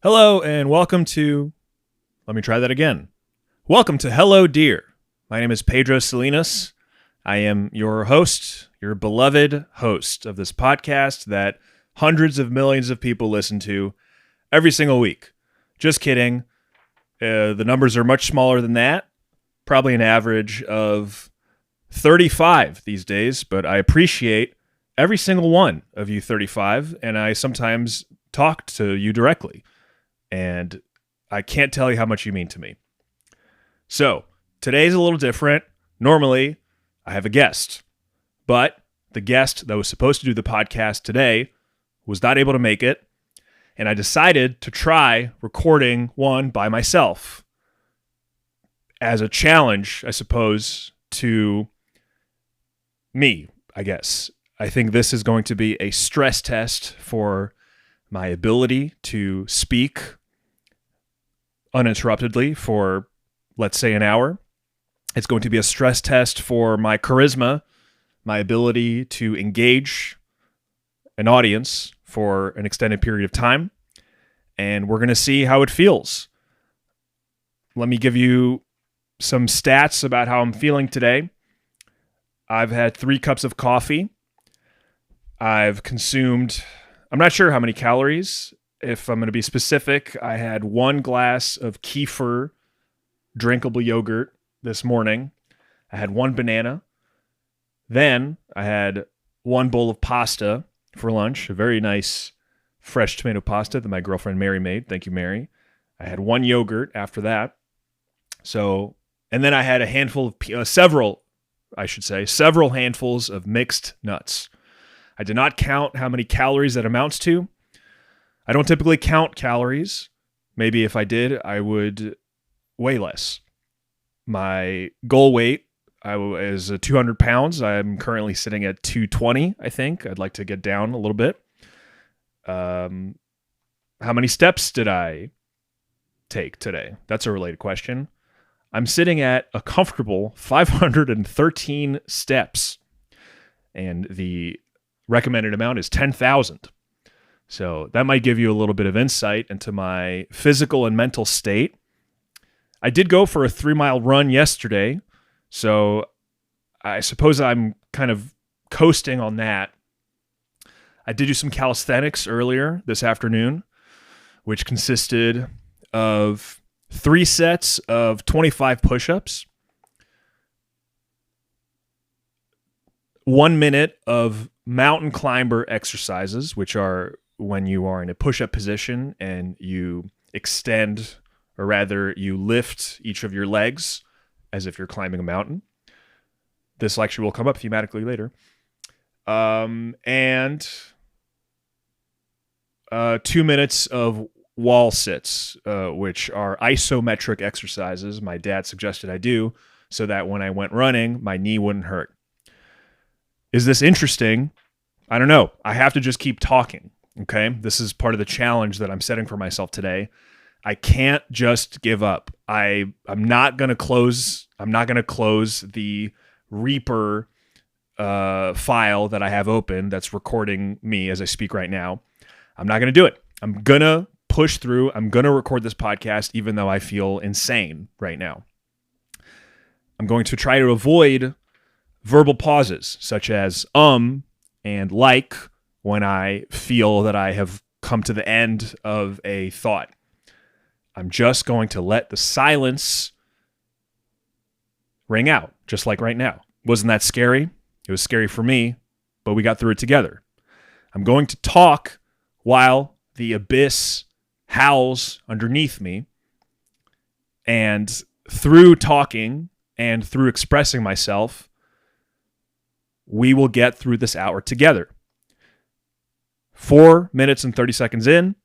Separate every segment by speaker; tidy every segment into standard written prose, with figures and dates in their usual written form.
Speaker 1: Hello and welcome to, let me try that again. Welcome to Hello Dear. My name is Pedro Salinas. I am your host, your beloved host of this podcast that hundreds of millions of people listen to every single week. Just kidding. The numbers are much smaller than that. Probably an average of 35 these days, but I appreciate every single one of you 35, and I sometimes talk to you directly. And I can't tell you how much you mean to me. So, today's a little different. Normally, I have a guest. But the guest that was supposed to do the podcast today was not able to make it. And I decided to try recording one by myself. As a challenge, I suppose, to me, I guess. I think this is going to be a stress test for my ability to speak uninterruptedly for, let's say, an hour. It's going to be a stress test for my charisma, my ability to engage an audience for an extended period of time, and we're going to see how it feels. Let me give you some stats about how I'm feeling today. I've had 3 cups of coffee. I've consumed, I'm not sure how many calories. If I'm going to be specific, I had 1 glass of kefir drinkable yogurt this morning. I had 1 banana. Then I had 1 bowl of pasta for lunch, a very nice fresh tomato pasta that my girlfriend Mary made. Thank you, Mary. I had 1 yogurt after that. So, and then I had a handful of, several handfuls of mixed nuts. I did not count how many calories that amounts to. I don't typically count calories. Maybe if I did, I would weigh less. My goal weight is 200 pounds. I'm currently sitting at 220, I think. I'd like to get down a little bit. How many steps did I take today? That's a related question. I'm sitting at a comfortable 513 steps, and the recommended amount is 10,000. So that might give you a little bit of insight into my physical and mental state. I did go for a 3-mile run yesterday, so I suppose I'm kind of coasting on that. I did do some calisthenics earlier this afternoon, which consisted of 3 sets of 25 push-ups, 1 minute of mountain climber exercises, which are when you are in a push-up position and you extend, or rather you lift each of your legs as if you're climbing a mountain. This lecture will come up thematically later. And 2 minutes of wall sits, which are isometric exercises my dad suggested I do so that when I went running, my knee wouldn't hurt. Is this interesting? I don't know. I have to just keep talking. Okay, this is part of the challenge that I'm setting for myself today. I can't just give up. I'm not gonna close the Reaper file that I have open that's recording me as I speak right now. I'm not gonna do it. I'm gonna push through. I'm gonna record this podcast even though I feel insane right now. I'm going to try to avoid verbal pauses such as and like when I feel that I have come to the end of a thought. I'm just going to let the silence ring out, just like right now. Wasn't that scary? It was scary for me, but we got through it together. I'm going to talk while the abyss howls underneath me, and through talking and through expressing myself, we will get through this hour together. 4 minutes and 30 seconds in.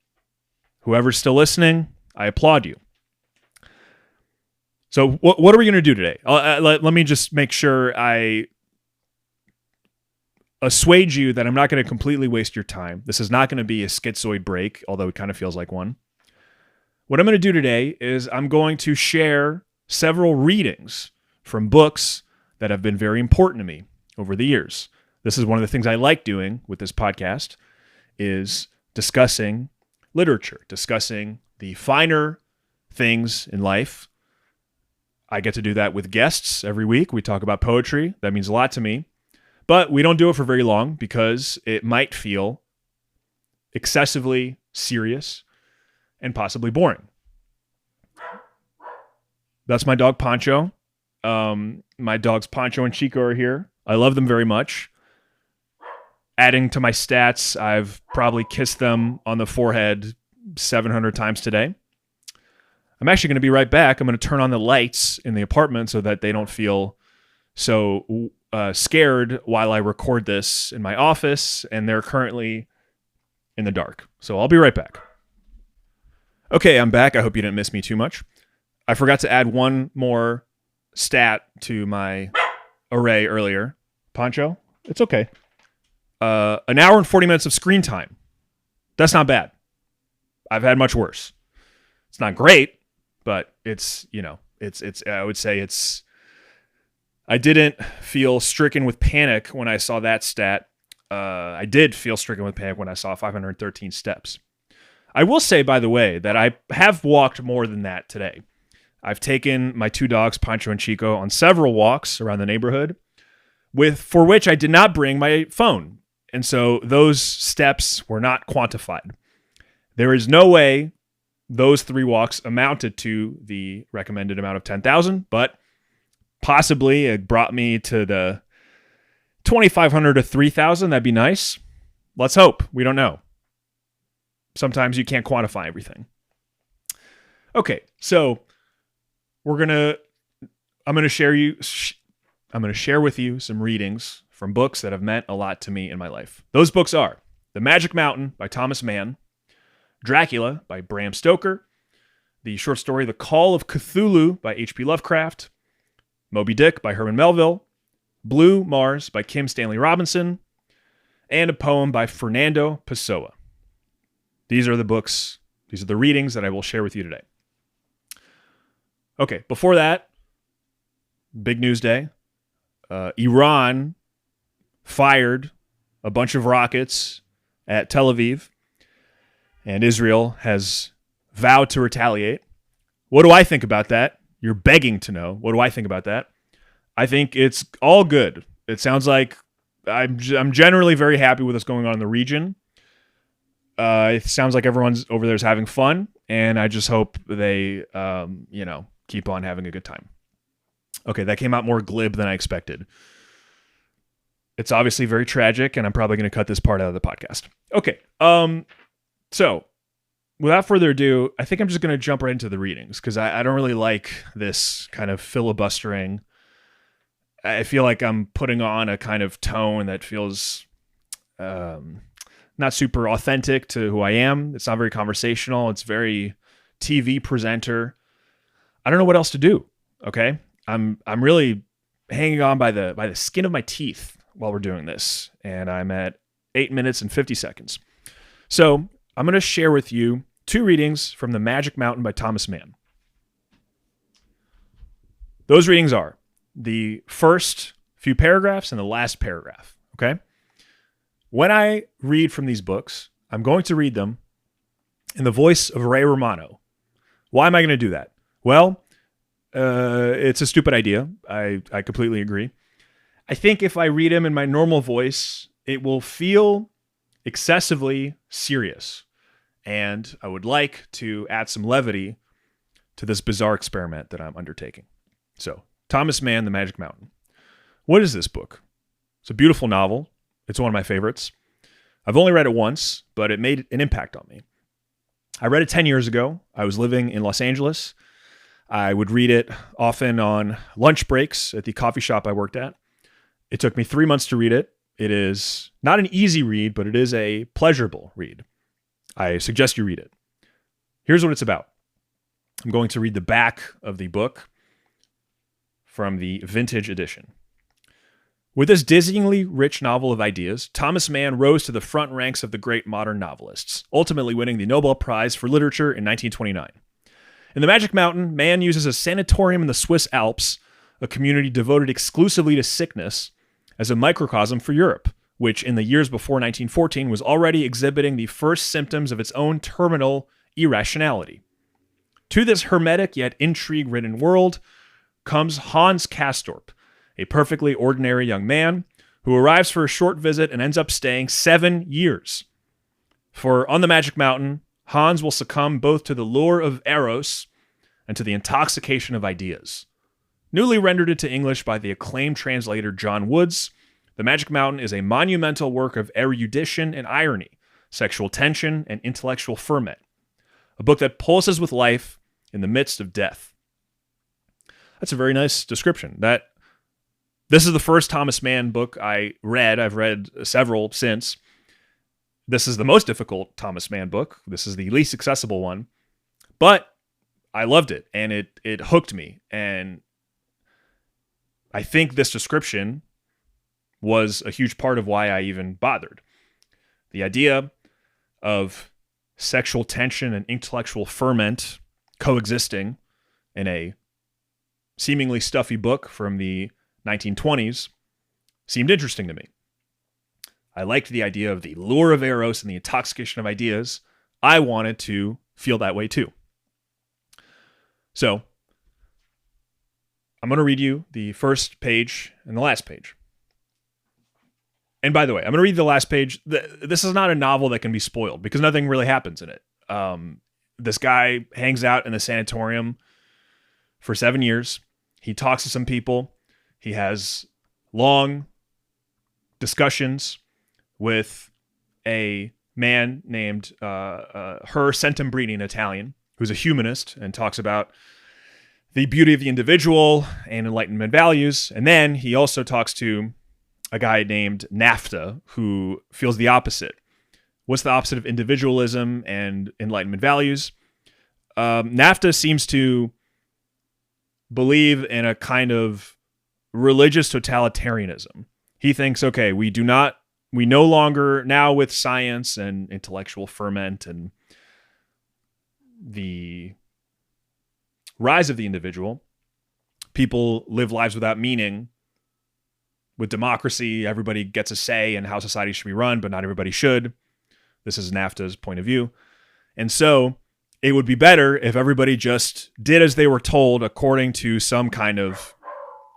Speaker 1: Whoever's still listening, I applaud you. So what are we going to do today? Let me just make sure I assuage you that I'm not going to completely waste your time. This is not going to be a schizoid break, although it kind of feels like one. What I'm going to do today is I'm going to share several readings from books that have been very important to me over the years. This is one of the things I like doing with this podcast, is discussing literature, discussing the finer things in life. I get to do that with guests every week. We talk about poetry. That means a lot to me. But we don't do it for very long because it might feel excessively serious and possibly boring. That's my dog Pancho. My dogs Pancho and Chico are here. I love them very much. Adding to my stats, I've probably kissed them on the forehead 700 times today. I'm actually going to be right back. I'm going to turn on the lights in the apartment so that they don't feel so scared while I record this in my office, and they're currently in the dark. So I'll be right back. Okay, I'm back. I hope you didn't miss me too much. I forgot to add one more stat to my array earlier. Pancho, it's okay. An hour and 40 minutes of screen time. That's not bad. I've had much worse. It's not great, but it's, I would say it's, I didn't feel stricken with panic when I saw that stat. I did feel stricken with panic when I saw 513 steps. I will say, by the way, that I have walked more than that today. I've taken my two dogs, Pancho and Chico, on several walks around the neighborhood, for which I did not bring my phone. And so those steps were not quantified. There is no way those 3 walks amounted to the recommended amount of 10,000, but possibly it brought me to the 2,500 to 3,000. That'd be nice. Let's hope. We don't know. Sometimes you can't quantify everything. Okay, so I'm going to share with you some readings from books that have meant a lot to me in my life. Those books are The Magic Mountain by Thomas Mann, Dracula by Bram Stoker, the short story The Call of Cthulhu by H.P. Lovecraft, Moby-Dick by Herman Melville, Blue Mars by Kim Stanley Robinson, and a poem by Fernando Pessoa. These are the readings that I will share with you today. Okay, before that, big news day. Iran fired a bunch of rockets at Tel Aviv, and Israel has vowed to retaliate. What do I think about that? You're begging to know. What do I think about that? I think it's all good. It sounds like I'm generally very happy with what's going on in the region. It sounds like everyone's over there is having fun, and I just hope they, keep on having a good time. Okay, that came out more glib than I expected. It's obviously very tragic, and I'm probably going to cut this part out of the podcast. Okay, so without further ado, I think I'm just going to jump right into the readings, because I don't really like this kind of filibustering. I feel like I'm putting on a kind of tone that feels not super authentic to who I am. It's not very conversational. It's very TV presenter. I don't know what else to do. Okay, I'm really hanging on by the skin of my teeth while we're doing this, and I'm at 8 minutes and 50 seconds. So I'm going to share with you 2 readings from The Magic Mountain by Thomas Mann. Those readings are the first few paragraphs and the last paragraph. Okay. When I read from these books, I'm going to read them in the voice of Ray Romano. Why am I going to do that? Well, it's a stupid idea. I completely agree. I think if I read him in my normal voice, it will feel excessively serious. And I would like to add some levity to this bizarre experiment that I'm undertaking. So, Thomas Mann, The Magic Mountain. What is this book? It's a beautiful novel. It's one of my favorites. I've only read it once, but it made an impact on me. I read it 10 years ago. I was living in Los Angeles. I would read it often on lunch breaks at the coffee shop I worked at. It took me 3 months to read it. It is not an easy read, but it is a pleasurable read. I suggest you read it. Here's what it's about. I'm going to read the back of the book from the vintage edition. With this dizzyingly rich novel of ideas, Thomas Mann rose to the front ranks of the great modern novelists, ultimately winning the Nobel Prize for Literature in 1929. In The Magic Mountain, Mann uses a sanatorium in the Swiss Alps, a community devoted exclusively to sickness, as a microcosm for Europe, which in the years before 1914 was already exhibiting the first symptoms of its own terminal irrationality. To this hermetic yet intrigue-ridden world comes Hans Castorp, a perfectly ordinary young man who arrives for a short visit and ends up staying 7 years. For on the Magic Mountain, Hans will succumb both to the lure of Eros and to the intoxication of ideas. Newly rendered into English by the acclaimed translator John Woods, The Magic Mountain is a monumental work of erudition and irony, sexual tension, and intellectual ferment. A book that pulses with life in the midst of death. That's a very nice description. This is the first Thomas Mann book I read. I've read several since. This is the most difficult Thomas Mann book. This is the least accessible one. But I loved it, and it hooked me. And I think this description was a huge part of why I even bothered. The idea of sexual tension and intellectual ferment coexisting in a seemingly stuffy book from the 1920s seemed interesting to me. I liked the idea of the lure of Eros and the intoxication of ideas. I wanted to feel that way too. So, I'm going to read you the first page and the last page. And by the way, I'm going to read the last page. This is not a novel that can be spoiled because nothing really happens in it. This guy hangs out in the sanatorium for 7 years. He talks to some people. He has long discussions with a man named Her Sentembrini in Italian, who's a humanist and talks about the beauty of the individual and Enlightenment values. And then he also talks to a guy named NAFTA, who feels the opposite. What's the opposite of individualism and Enlightenment values? NAFTA seems to believe in a kind of religious totalitarianism. He thinks, okay, we no longer, now with science and intellectual ferment and the rise of the individual, people live lives without meaning. With democracy, everybody gets a say in how society should be run, but not everybody should. This is NAFTA's point of view. And so it would be better if everybody just did as they were told according to some kind of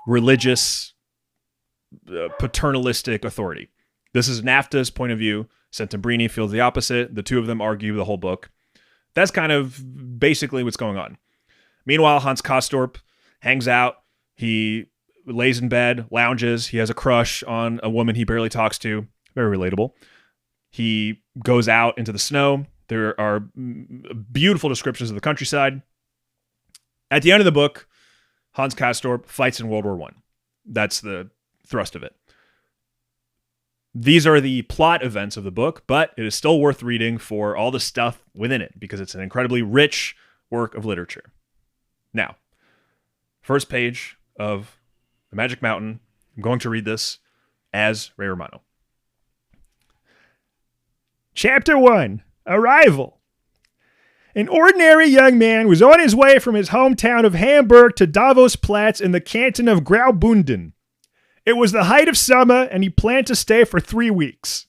Speaker 1: religious, paternalistic authority. This is NAFTA's point of view. Sentembrini feels the opposite. The two of them argue the whole book. That's kind of basically what's going on. Meanwhile, Hans Castorp hangs out. He lays in bed, lounges. He has a crush on a woman he barely talks to. Very relatable. He goes out into the snow. There are beautiful descriptions of the countryside. At the end of the book, Hans Castorp fights in World War I. That's the thrust of it. These are the plot events of the book, but it is still worth reading for all the stuff within it because it's an incredibly rich work of literature. Now, first page of The Magic Mountain. I'm going to read this as Ray Romano. Chapter 1. Arrival. An ordinary young man was on his way from his hometown of Hamburg to Davos-Platz in the canton of Graubünden. It was the height of summer, and he planned to stay for 3 weeks.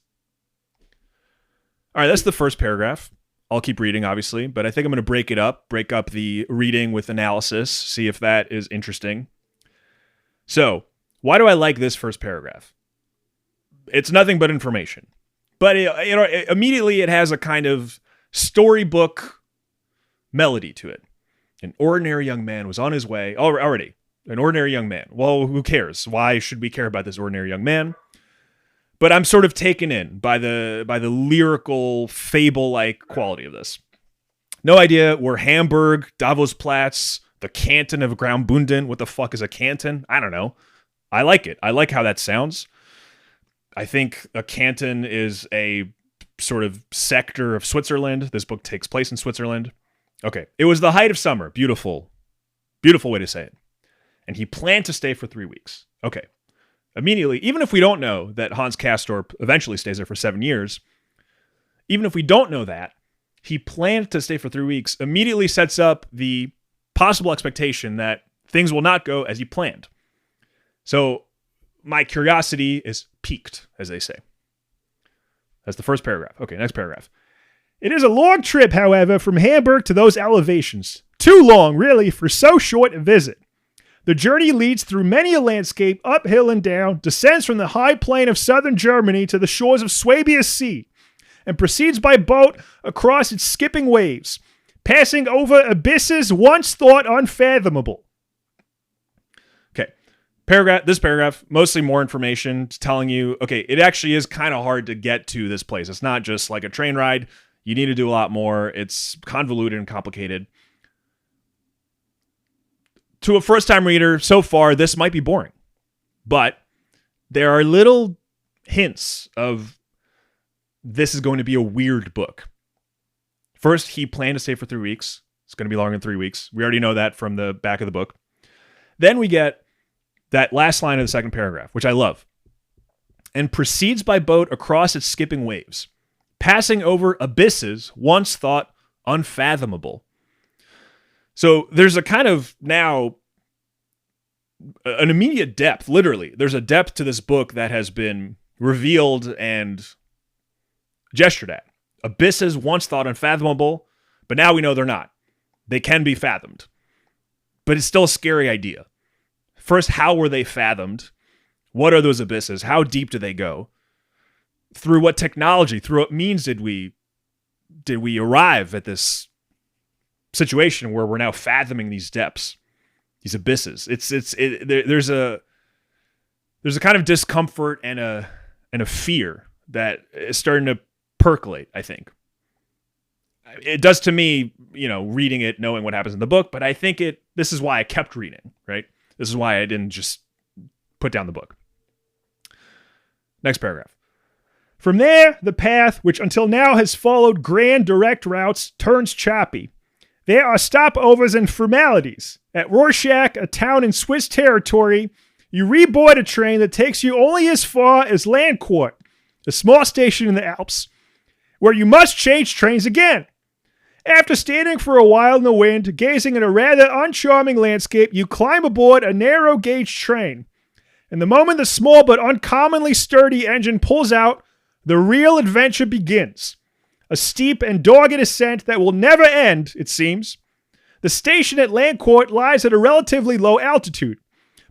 Speaker 1: All right, that's the first paragraph. I'll keep reading, obviously, but I think I'm going to break up the reading with analysis, see if that is interesting. So, why do I like this first paragraph? It's nothing but information. But immediately it has a kind of storybook melody to it. An ordinary young man was on his way already. An ordinary young man. Well, who cares? Why should we care about this ordinary young man? But I'm sort of taken in by the lyrical, fable-like quality of this. No idea where Hamburg, Davos-Platz, the canton of Graubünden. What the fuck is a canton? I don't know. I like it. I like how that sounds. I think a canton is a sort of sector of Switzerland. This book takes place in Switzerland. Okay. It was the height of summer. Beautiful. Beautiful way to say it. And he planned to stay for 3 weeks. Okay. Immediately, even if we don't know that Hans Castorp eventually stays there for 7 years, even if we don't know that, he planned to stay for 3 weeks, immediately sets up the possible expectation that things will not go as he planned. So my curiosity is piqued, as they say. That's the first paragraph. Okay, next paragraph. It is a long trip, however, from Hamburg to those elevations.
Speaker 2: Too long, really, for so short a visit. The journey leads through many a landscape, uphill and down, descends from the high plain of southern Germany to the shores of Swabia's Sea, and proceeds by boat across its skipping waves, passing over abysses once thought unfathomable.
Speaker 1: Okay. This paragraph, mostly more information telling you, okay, it actually is kind of hard to get to this place. It's not just like a train ride. You need to do a lot more. It's convoluted and complicated. To a first-time reader, so far, this might be boring. But there are little hints of this is going to be a weird book. First, he planned to stay for 3 weeks. It's going to be longer than 3 weeks. We already know that from the back of the book. Then we get that last line of the second paragraph, which I love. And proceeds by boat across its skipping waves, passing over abysses once thought unfathomable. So there's a kind of now an immediate depth, literally. There's a depth to this book that has been revealed and gestured at. Abysses once thought unfathomable, but now we know they're not. They can be fathomed. But it's still a scary idea. First, how were they fathomed? What are those abysses? How deep do they go? Through what technology, through what means did we arrive at this situation where we're now fathoming these depths, these abysses? There's a kind of discomfort and a fear that is starting to percolate, I think. It does to me, reading it, knowing what happens in the book, but I think this is why I kept reading, right? This is why I didn't just put down the book. Next paragraph. From there, the path, which until now has followed grand direct routes, turns choppy. There are stopovers and formalities. At Rorschach, a town in Swiss territory, you reboard a train that takes you only as far as Landquart, a small station in the Alps, where you must change trains again. After standing for a while in the wind, gazing at a rather uncharming landscape, you climb aboard a narrow-gauge train. And the moment the small but uncommonly sturdy engine pulls out, the real adventure begins. A steep and dogged ascent that will never end, it seems. The station at Landquart lies at a relatively low altitude.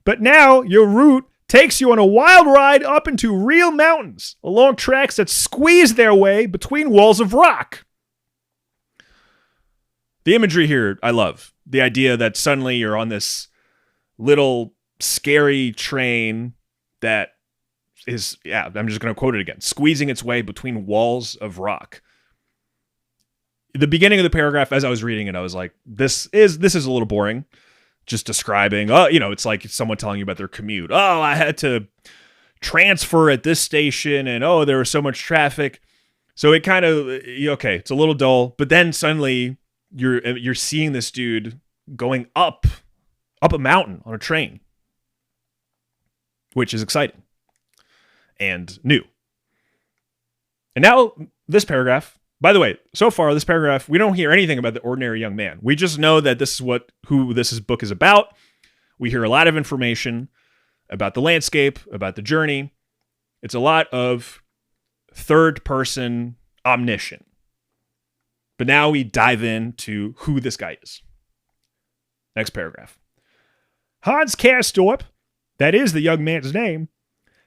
Speaker 1: But now, your route takes you on a wild ride up into real mountains, along tracks that squeeze their way between walls of rock. The imagery here, I love. The idea that suddenly you're on this little scary train that is, I'm just going to quote it again, squeezing its way between walls of rock. The beginning of the paragraph, as I was reading it, I was like, this is a little boring. Just describing, it's like someone telling you about their commute. Oh, I had to transfer at this station, and there was so much traffic. So it kind of, it's a little dull. But then suddenly you're seeing this dude going up a mountain on a train, which is exciting and new. And now this paragraph. By the way, so far, this paragraph, we don't hear anything about the ordinary young man. We just know that this is who this book is about. We hear a lot of information about the landscape, about the journey. It's a lot of third-person omniscient. But now we dive into who this guy is. Next paragraph. Hans Castorp, that is the young man's name,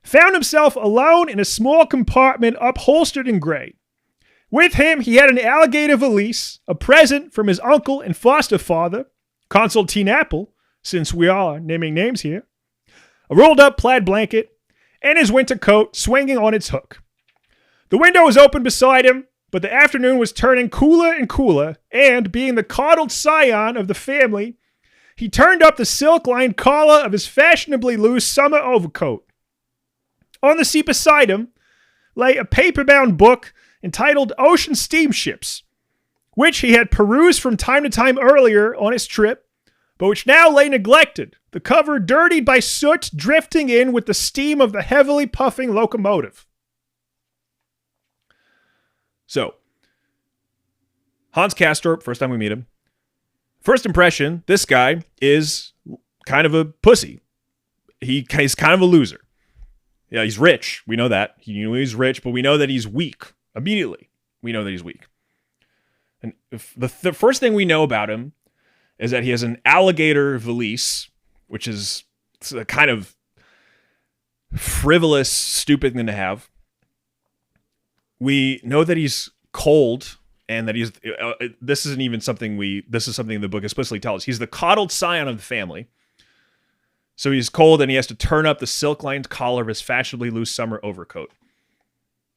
Speaker 1: found himself alone in a small compartment upholstered in gray. With him, he had an alligator valise, a present from his uncle and foster father, Constantine Apple, since we are naming names here, a rolled-up plaid blanket, and his winter coat swinging on its hook. The window was open beside him, but the afternoon was turning cooler and cooler, and, being the coddled scion of the family, he turned up the silk-lined collar of his fashionably loose summer overcoat. On the seat beside him lay a paper-bound book entitled Ocean Steamships, which he had perused from time to time earlier on his trip, but which now lay neglected, the cover dirtied by soot drifting in with the steam of the heavily puffing locomotive. So, Hans Castorp, first time we meet him. First impression, this guy is kind of a pussy. He's kind of a loser. Yeah, he's rich. We know that. He's rich, but we know that he's weak. Immediately, we know that he's weak. And the first thing we know about him is that he has an alligator valise, which is a kind of frivolous, stupid thing to have. We know that he's cold, and that this isn't even something this is something the book explicitly tells us. He's the coddled scion of the family. So he's cold, and he has to turn up the silk-lined collar of his fashionably loose summer overcoat.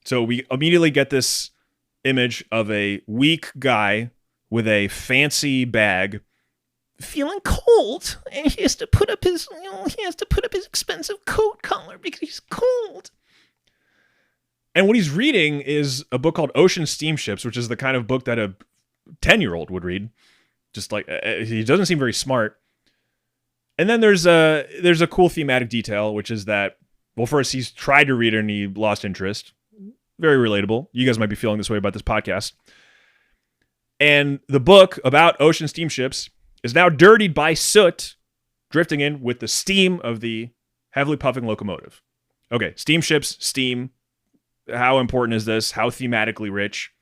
Speaker 1: So we immediately get this image of a weak guy with a fancy bag, feeling cold, and he has to put up his expensive coat collar because he's cold. And what he's reading is a book called Ocean Steamships, which is the kind of book that a 10-year-old would read. Just like, he doesn't seem very smart. And then there's a cool thematic detail, which is that, well, first he's tried to read it and he lost interest. Very relatable. You guys might be feeling this way about this podcast. And the book about ocean steamships is now dirtied by soot drifting in with the steam of the heavily puffing locomotive. Okay, steamships, steam. How important is this? How thematically rich?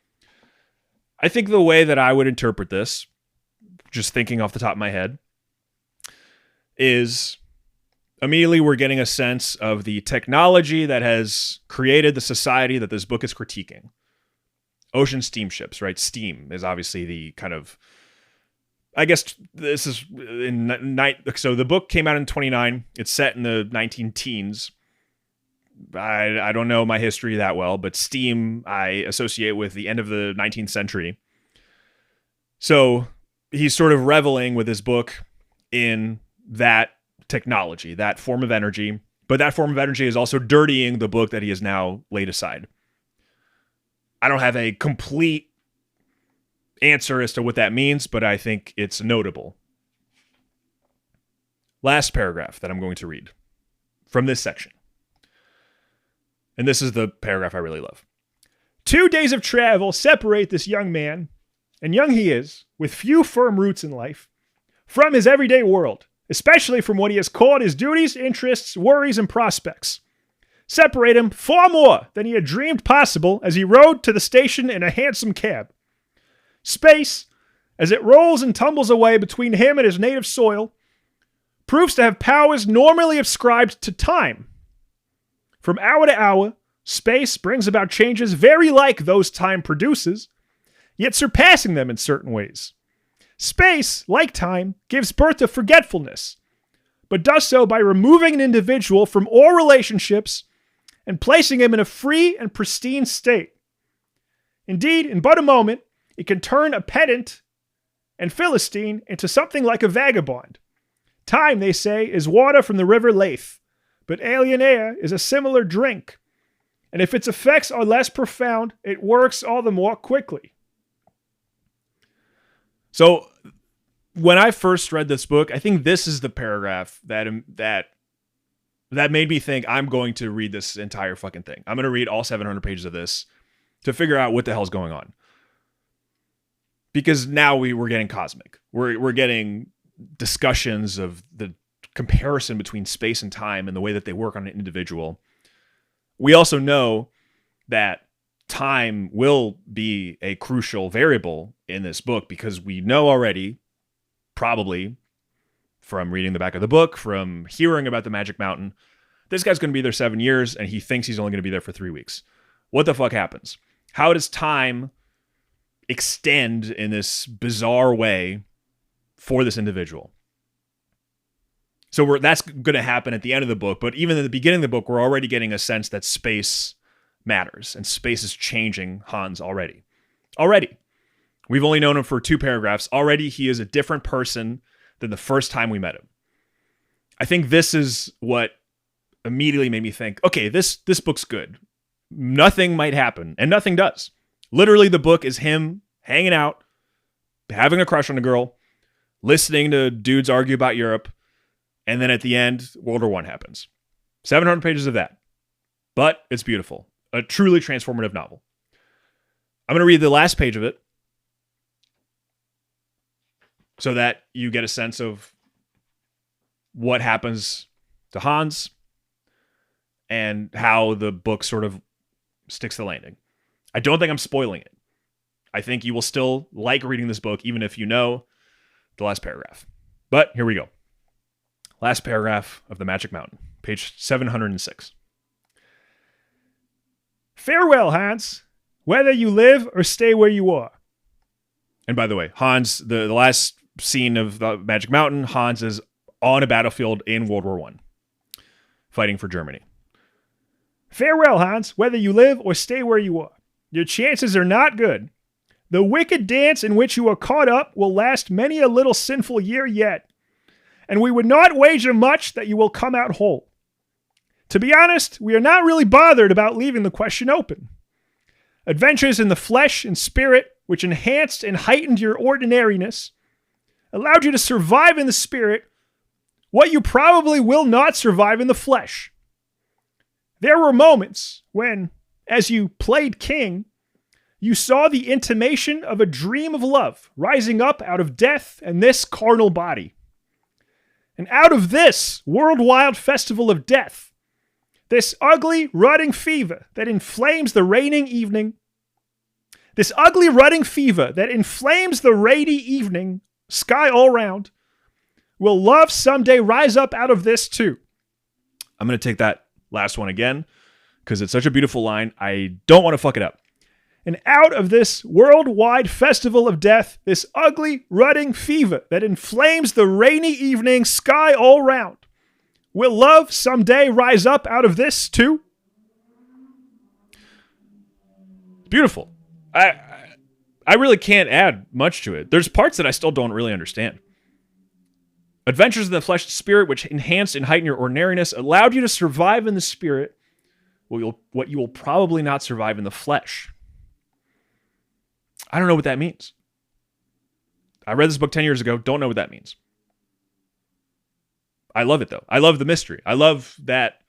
Speaker 1: I think the way that I would interpret this, just thinking off the top of my head, is immediately we're getting a sense of the technology that has created the society that this book is critiquing. Ocean steamships, right? Steam is obviously the kind of, I guess this is in night. So the book came out in 1929. It's set in the 19-teens. I don't know my history that well, but steam I associate with the end of the 19th century. So he's sort of reveling with his book in that technology, that form of energy, but that form of energy is also dirtying the book that he has now laid aside. I don't have a complete answer as to what that means, but I think it's notable. Last paragraph that I'm going to read from this section. And this is the paragraph I really love.
Speaker 2: 2 days of travel separate this young man, and young he is, with few firm roots in life, from his everyday world, especially from what he has called his duties, interests, worries, and prospects. Separate him far more than he had dreamed possible as he rode to the station in a hansom cab. Space, as it rolls and tumbles away between him and his native soil, proves to have powers normally ascribed to time. From hour to hour, space brings about changes very like those time produces, yet surpassing them in certain ways. Space, like time, gives birth to forgetfulness, but does so by removing an individual from all relationships and placing him in a free and pristine state. Indeed, in but a moment, it can turn a pedant and Philistine into something like a vagabond. Time, they say, is water from the river Leith, but alien air is a similar drink, and if its effects are less profound, it works all the more quickly.
Speaker 1: So when I first read this book, I think this is the paragraph that made me think I'm going to read this entire fucking thing. I'm going to read all 700 pages of this to figure out what the hell's going on. Because now we're getting cosmic. We're getting discussions of the comparison between space and time and the way that they work on an individual. We also know that time will be a crucial variable in this book because we know already, probably from reading the back of the book, from hearing about the Magic Mountain, this guy's going to be there 7 years and he thinks he's only going to be there for 3 weeks. What the fuck happens? How does time extend in this bizarre way for this individual? So that's going to happen at the end of the book, but even at the beginning of the book, we're already getting a sense that space matters, and space is changing Hans already. We've only known him for 2 paragraphs. Already, he is a different person than the first time we met him. I think this is what immediately made me think, okay, this book's good. Nothing might happen, and nothing does. Literally, the book is him hanging out, having a crush on a girl, listening to dudes argue about Europe, and then at the end, World War I happens. 700 pages of that. But it's beautiful. A truly transformative novel. I'm going to read the last page of it so that you get a sense of what happens to Hans and how the book sort of sticks the landing. I don't think I'm spoiling it. I think you will still like reading this book, even if you know the last paragraph. But here we go. Last paragraph of The Magic Mountain, page 706.
Speaker 2: Farewell, Hans, whether you live or stay where you are.
Speaker 1: And by the way, Hans, the last scene of The Magic Mountain, Hans is on a battlefield in World War I, fighting for Germany.
Speaker 2: Farewell, Hans, whether you live or stay where you are. Your chances are not good. The wicked dance in which you are caught up will last many a little sinful year yet, and we would not wager much that you will come out whole. To be honest, we are not really bothered about leaving the question open. Adventures in the flesh and spirit, which enhanced and heightened your ordinariness, allowed you to survive in the spirit what you probably will not survive in the flesh. There were moments when, as you played king, you saw the intimation of a dream of love rising up out of death and this carnal body. And out of this worldwide festival of death, this ugly, rutting fever that inflames the rainy evening, sky all round, will love someday rise up out of this too.
Speaker 1: I'm going to take that last one again because it's such a beautiful line. I don't want to fuck it up.
Speaker 2: And out of this worldwide festival of death, this ugly, rutting fever that inflames the rainy evening sky all round, will love someday rise up out of this too?
Speaker 1: Beautiful. I really can't add much to it. There's parts that I still don't really understand. Adventures in the flesh and spirit, which enhanced and heightened your ordinariness, allowed you to survive in the spirit what you will probably not survive in the flesh. I don't know what that means. I read this book 10 years ago. Don't know what that means. I love it, though. I love the mystery. I love that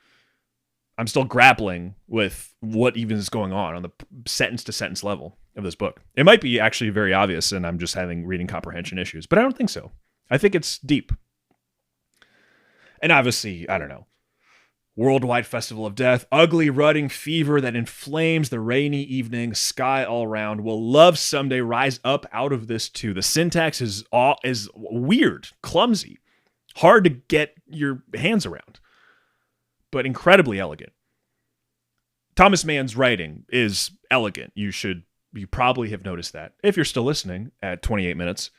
Speaker 1: I'm still grappling with what even is going on the sentence-to-sentence level of this book. It might be actually very obvious, and I'm just having reading comprehension issues, but I don't think so. I think it's deep. And obviously, I don't know. Worldwide festival of death, ugly, rutting fever that inflames the rainy evening, sky all round, will love someday rise up out of this too. The syntax is weird, clumsy, hard to get your hands around, but incredibly elegant. Thomas Mann's writing is elegant. You probably have noticed that if you're still listening at 28 minutes.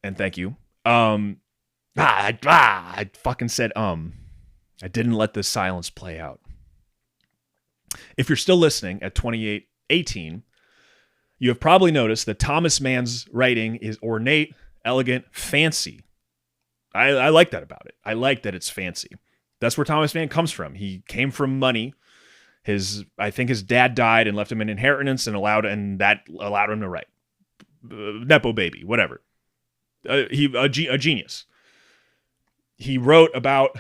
Speaker 1: And thank you. I fucking said I didn't let the silence play out. If you're still listening at 28:18, you have probably noticed that Thomas Mann's writing is ornate, elegant, fancy. I like that about it. I like that it's fancy. That's where Thomas Mann comes from. He came from money. I think his dad died and left him an inheritance and that allowed him to write. Nepo baby, whatever. A genius. He wrote about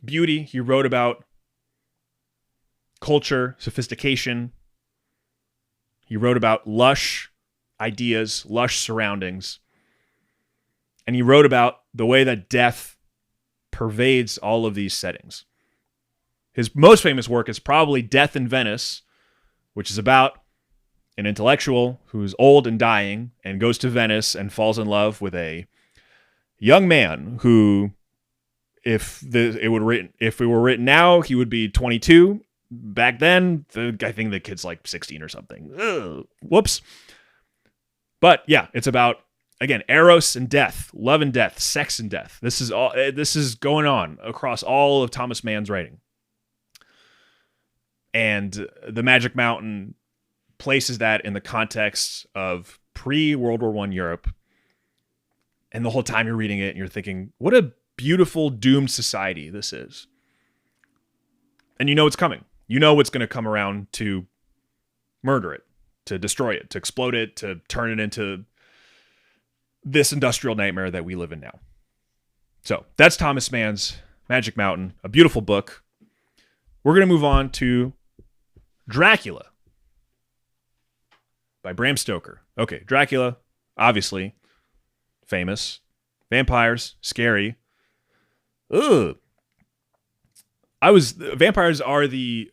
Speaker 1: beauty. He wrote about culture, sophistication. He wrote about lush ideas, lush surroundings. And he wrote about the way that death pervades all of these settings. His most famous work is probably Death in Venice, which is about an intellectual who's old and dying and goes to Venice and falls in love with a young man who, if it were written now, he would be 22. Back then, I think the kid's like 16 or something. Ugh, whoops. But yeah, it's about, again, eros and death, love and death, sex and death. This is going on across all of Thomas Mann's writing. And The Magic Mountain places that in the context of pre-World War I Europe. And the whole time you're reading it and you're thinking, what a beautiful doomed society this is. And you know it's coming. You know it's going to come around to murder it, to destroy it, to explode it, to turn it into this industrial nightmare that we live in now. So that's Thomas Mann's Magic Mountain, a beautiful book. We're going to move on to Dracula by Bram Stoker. Okay, Dracula, obviously, famous. Vampires, scary. Ugh. Vampires are the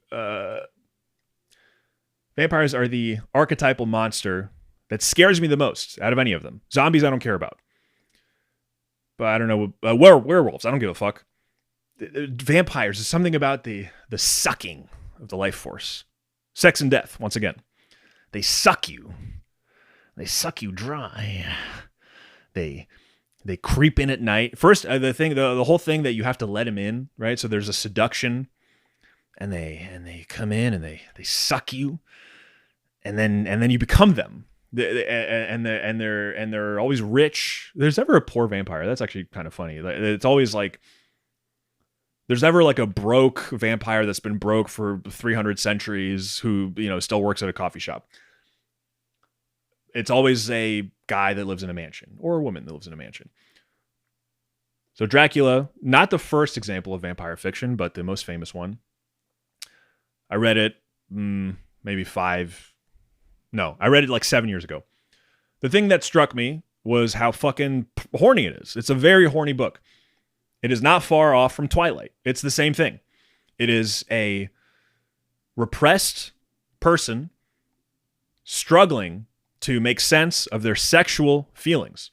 Speaker 1: archetypal monster that scares me the most out of any of them. Zombies I don't care about. but I don't know. Werewolves. I don't give a fuck. Vampires is something about the sucking of the life force. Sex and death, once again. They suck you. They suck you dry. They creep in at night. First, the whole thing that you have to let them in, right? So there's a seduction, and they come in and they suck you, and then you become them. They're always rich. There's never a poor vampire. That's actually kind of funny. It's always like there's never like a broke vampire that's been broke for 300 centuries who, still works at a coffee shop. It's always a guy that lives in a mansion or a woman that lives in a mansion. So Dracula, not the first example of vampire fiction, but the most famous one. I read it I read it like 7 years ago. The thing that struck me was how fucking horny it is. It's a very horny book. It is not far off from Twilight. It's the same thing. It is a repressed person struggling to make sense of their sexual feelings,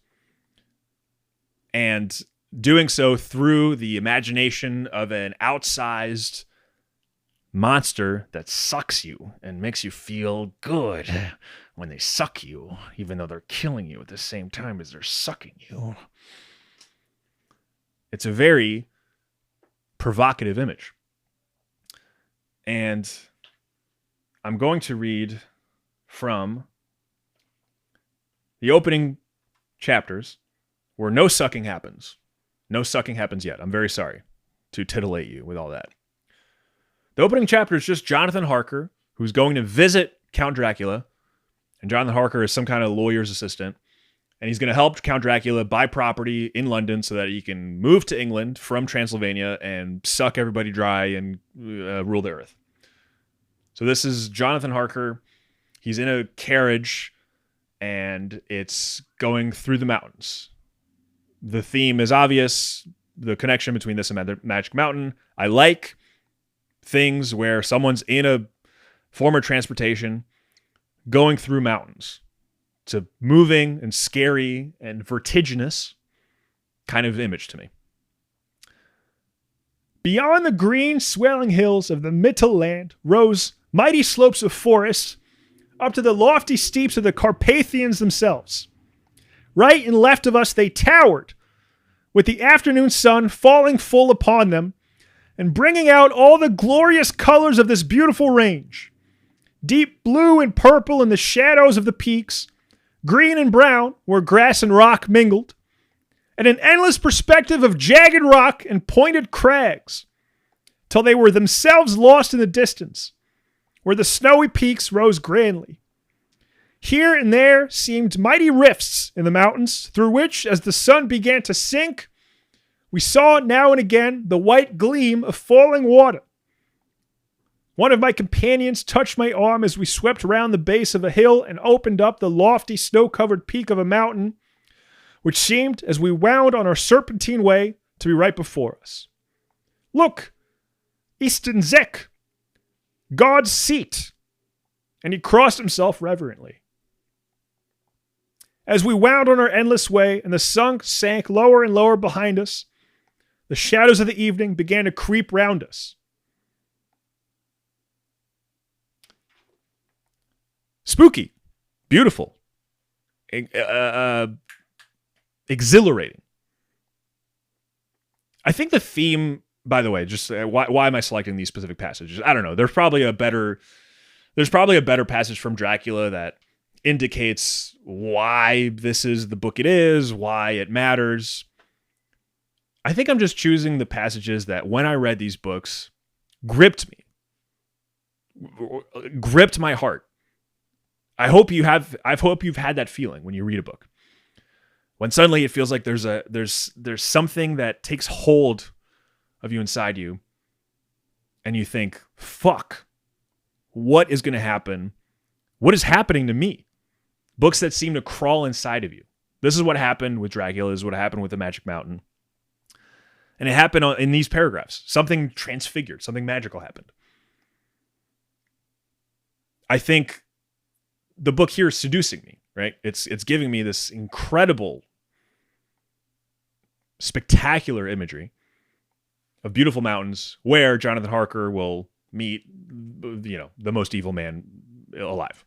Speaker 1: and doing so through the imagination of an outsized monster that sucks you and makes you feel good when they suck you, even though they're killing you at the same time as they're sucking you. It's a very provocative image. And I'm going to read from the opening chapters where no sucking happens. No sucking happens yet. I'm very sorry to titillate you with all that. The opening chapter is just Jonathan Harker, who's going to visit Count Dracula. And Jonathan Harker is some kind of lawyer's assistant. And he's going to help Count Dracula buy property in London so that he can move to England from Transylvania and suck everybody dry and rule the earth. So this is Jonathan Harker. He's in a carriage, and it's going through the mountains. The theme is obvious, the connection between this and Magic Mountain. I like things where someone's in a form of transportation going through mountains. It's a moving and scary and vertiginous kind of image to me.
Speaker 2: Beyond the green, swelling hills of the Mittelland rose mighty slopes of forest up to the lofty steeps of the Carpathians themselves. Right and left of us they towered, with the afternoon sun falling full upon them and bringing out all the glorious colors of this beautiful range. Deep blue and purple in the shadows of the peaks, green and brown where grass and rock mingled, and an endless perspective of jagged rock and pointed crags, till they were themselves lost in the distance, where the snowy peaks rose grandly. Here and there seemed mighty rifts in the mountains, through which, as the sun began to sink, we saw now and again the white gleam of falling water. One of my companions touched my arm as we swept round the base of a hill and opened up the lofty snow-covered peak of a mountain, which seemed, as we wound on our serpentine way, to be right before us. Look, Istenzek, God's seat. And he crossed himself reverently. As we wound on our endless way and the sun sank lower and lower behind us, the shadows of the evening began to creep round us.
Speaker 1: Spooky, beautiful, exhilarating. I think the theme, by the way, just why am I selecting these specific passages? I don't know. There's probably a better passage from Dracula that indicates why this is the book it is, why it matters. I think I'm just choosing the passages that, when I read these books, gripped me, gripped my heart. I hope you've had that feeling when you read a book, when suddenly it feels like there's something that takes hold of you inside you, and you think, "Fuck, what is going to happen? What is happening to me?" Books that seem to crawl inside of you. This is what happened with Dracula. This is what happened with the Magic Mountain. And it happened in these paragraphs. Something transfigured. Something magical happened. I think the book here is seducing me, right? It's giving me this incredible spectacular imagery of beautiful mountains where Jonathan Harker will meet, the most evil man alive.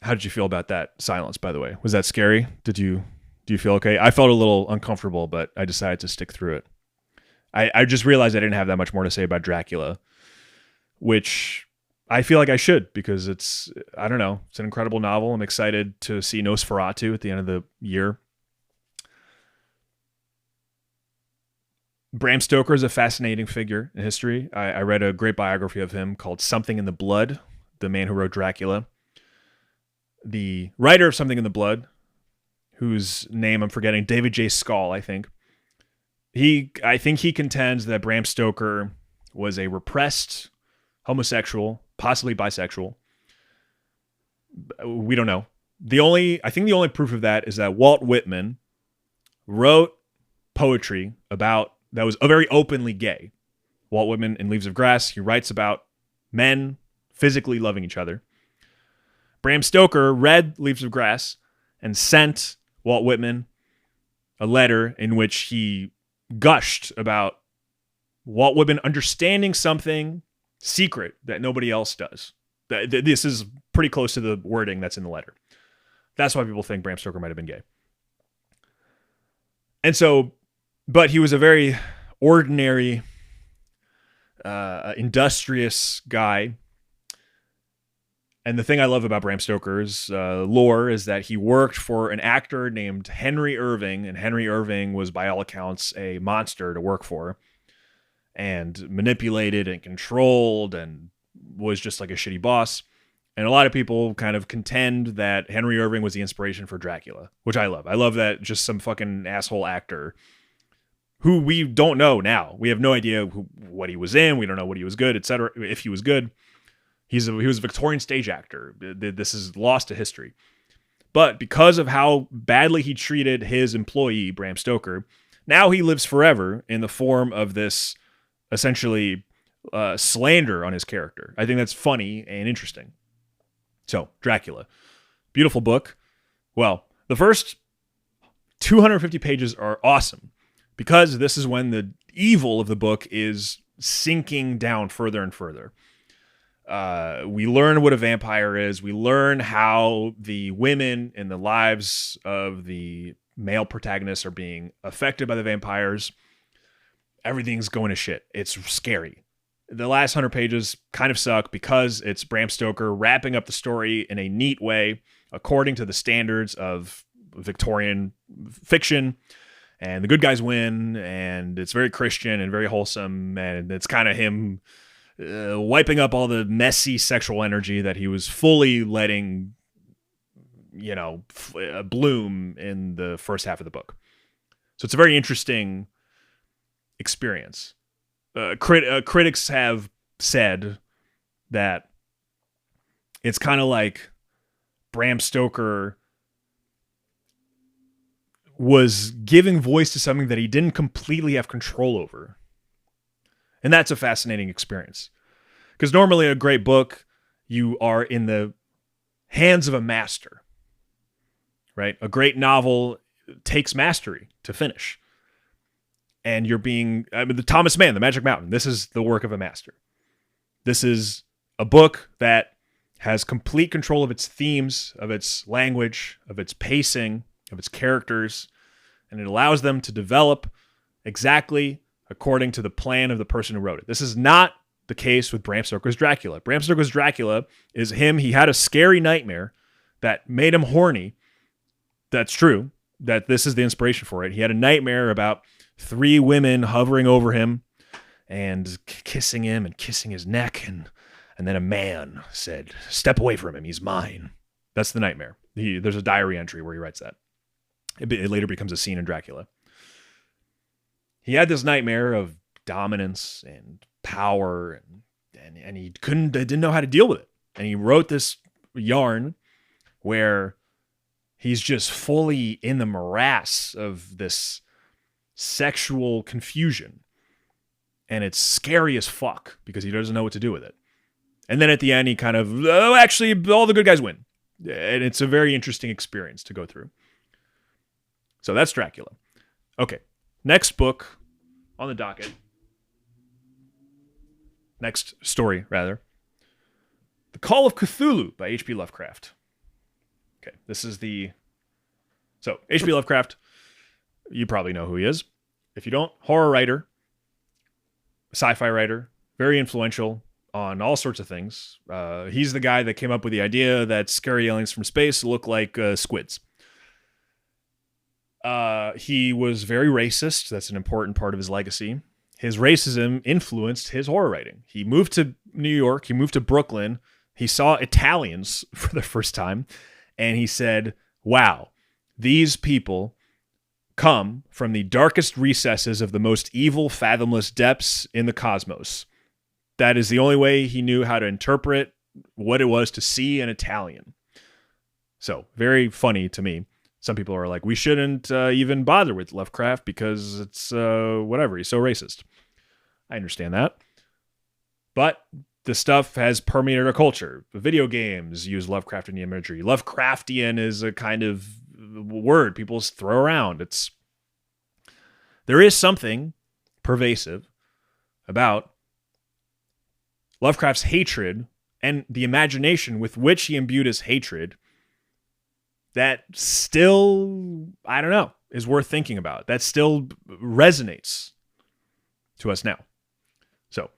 Speaker 1: How did you feel about that silence, by the way? Was that scary? Do you feel okay? I felt a little uncomfortable, but I decided to stick through it. I just realized I didn't have that much more to say about Dracula, which I feel like I should, because it's an incredible novel. I'm excited to see Nosferatu at the end of the year. Bram Stoker is a fascinating figure in history. I read a great biography of him called Something in the Blood, the man who wrote Dracula. The writer of Something in the Blood, whose name I'm forgetting, David J. Skall, I think. I think he contends that Bram Stoker was a repressed homosexual, possibly bisexual. We don't know. I think the only proof of that is that Walt Whitman wrote poetry that was very openly gay. Walt Whitman in Leaves of Grass, he writes about men physically loving each other. Bram Stoker read Leaves of Grass and sent Walt Whitman a letter in which he gushed about Walt Whitman understanding something secret that nobody else does. This is pretty close to the wording that's in the letter. That's why people think Bram Stoker might have been gay. And so, but he was a very ordinary, industrious guy. And the thing I love about Bram Stoker's lore is that he worked for an actor named Henry Irving, and Henry Irving was, by all accounts, a monster to work for, and manipulated and controlled and was just like a shitty boss. And a lot of people kind of contend that Henry Irving was the inspiration for Dracula, which I love. I love that just some fucking asshole actor who we don't know now. We have no idea what he was in. We don't know what he was good, etc. If he was good. He was a Victorian stage actor. This is lost to history. But because of how badly he treated his employee, Bram Stoker, now he lives forever in the form of this essentially slander on his character. I think that's funny and interesting. So, Dracula. Beautiful book. Well, the first 250 pages are awesome because this is when the evil of the book is sinking down further and further. We learn what a vampire is. We learn how the women in the lives of the male protagonists are being affected by the vampires. Everything's going to shit. It's scary. The last 100 pages kind of suck because it's Bram Stoker wrapping up the story in a neat way, according to the standards of Victorian fiction. And the good guys win, and it's very Christian and very wholesome, and it's kind of him wiping up all the messy sexual energy that he was fully letting, bloom in the first half of the book. So it's a very interesting experience. Critics have said that it's kind of like Bram Stoker was giving voice to something that he didn't completely have control over. And that's a fascinating experience. Because normally a great book, you are in the hands of a master, right? A great novel takes mastery to finish. And you're the Thomas Mann, The Magic Mountain. This is the work of a master. This is a book that has complete control of its themes, of its language, of its pacing, of its characters. And it allows them to develop exactly according to the plan of the person who wrote it. This is not the case with Bram Stoker's Dracula. Bram Stoker's Dracula is him. He had a scary nightmare that made him horny. That's true. That this is the inspiration for it. He had a nightmare about 3 women hovering over him and kissing him and kissing his neck. And then a man said, "Step away from him. He's mine." That's the nightmare. There's a diary entry where he writes that. It later becomes a scene in Dracula. He had this nightmare of dominance and power, and he didn't know how to deal with it. And he wrote this yarn where he's just fully in the morass of this sexual confusion. And it's scary as fuck because he doesn't know what to do with it. And then at the end, he kind of, actually, all the good guys win. And it's a very interesting experience to go through. So that's Dracula. Okay. Next book on the docket. Next story, rather. The Call of Cthulhu by H.P. Lovecraft. Okay. This is the... So, H.P. Lovecraft, you probably know who he is. If you don't, horror writer, sci-fi writer, very influential on all sorts of things. He's the guy that came up with the idea that scary aliens from space look like squids. He was very racist. That's an important part of his legacy. His racism influenced his horror writing. He moved to New York. He moved to Brooklyn. He saw Italians for the first time, and he said, wow, these people come from the darkest recesses of the most evil, fathomless depths in the cosmos. That is the only way he knew how to interpret what it was to see an Italian. So, very funny to me. Some people are like, we shouldn't even bother with Lovecraft because it's whatever. He's so racist. I understand that. But the stuff has permeated our culture. The video games use Lovecraftian imagery. Lovecraftian is a kind of word people throw around. There is something pervasive about Lovecraft's hatred and the imagination with which he imbued his hatred that still, I don't know, is worth thinking about. That still resonates to us now. So,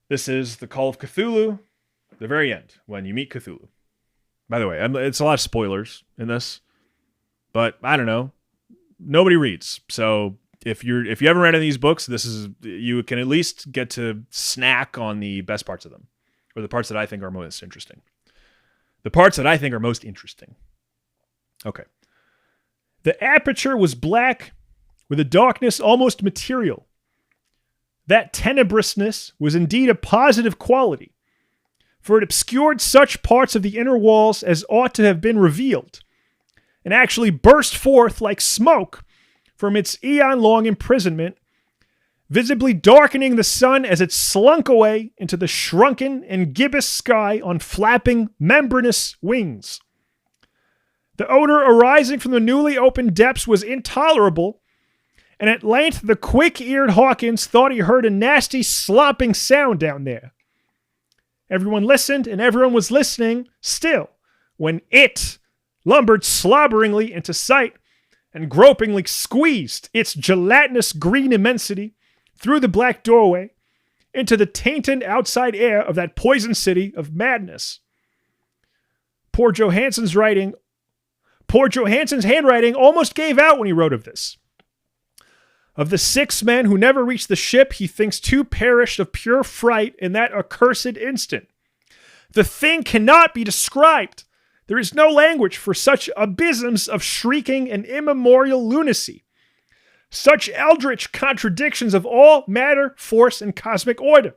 Speaker 1: this is the Call of Cthulhu, the very end, when you meet Cthulhu. By the way, it's a lot of spoilers in this, but I don't know. Nobody reads, so if you haven't read any of these books, you can at least get to snack on the best parts of them, or the parts that I think are most interesting. The parts that I think are most interesting. Okay.
Speaker 2: The aperture was black, with a darkness almost material. That tenebrousness was indeed a positive quality, for it obscured such parts of the inner walls as ought to have been revealed, and actually burst forth like smoke from its eon-long imprisonment, visibly darkening the sun as it slunk away into the shrunken and gibbous sky on flapping, membranous wings. The odor arising from the newly opened depths was intolerable, and at length the quick-eared Hawkins thought he heard a nasty slopping sound down there. Everyone listened, and everyone was listening still, when it lumbered slobberingly into sight and gropingly squeezed its gelatinous green immensity through the black doorway into the tainted outside air of that poison city of madness. Poor Johansson's handwriting almost gave out when he wrote of this. Of the 6 men who never reached the ship, he thinks 2 perished of pure fright in that accursed instant. The thing cannot be described. There is no language for such abysms of shrieking and immemorial lunacy. Such eldritch contradictions of all matter, force, and cosmic order.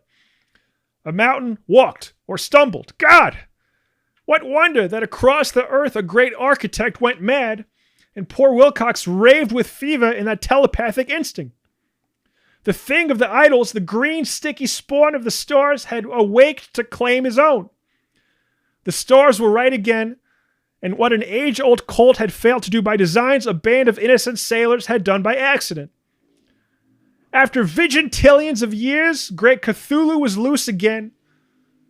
Speaker 2: A mountain walked or stumbled. God! What wonder that across the earth a great architect went mad, and poor Wilcox raved with fever in that telepathic instinct. The thing of the idols, the green, sticky spawn of the stars, had awaked to claim his own. The stars were right again, and what an age-old cult had failed to do by designs, a band of innocent sailors had done by accident. After vigintillions of years, great Cthulhu was loose again,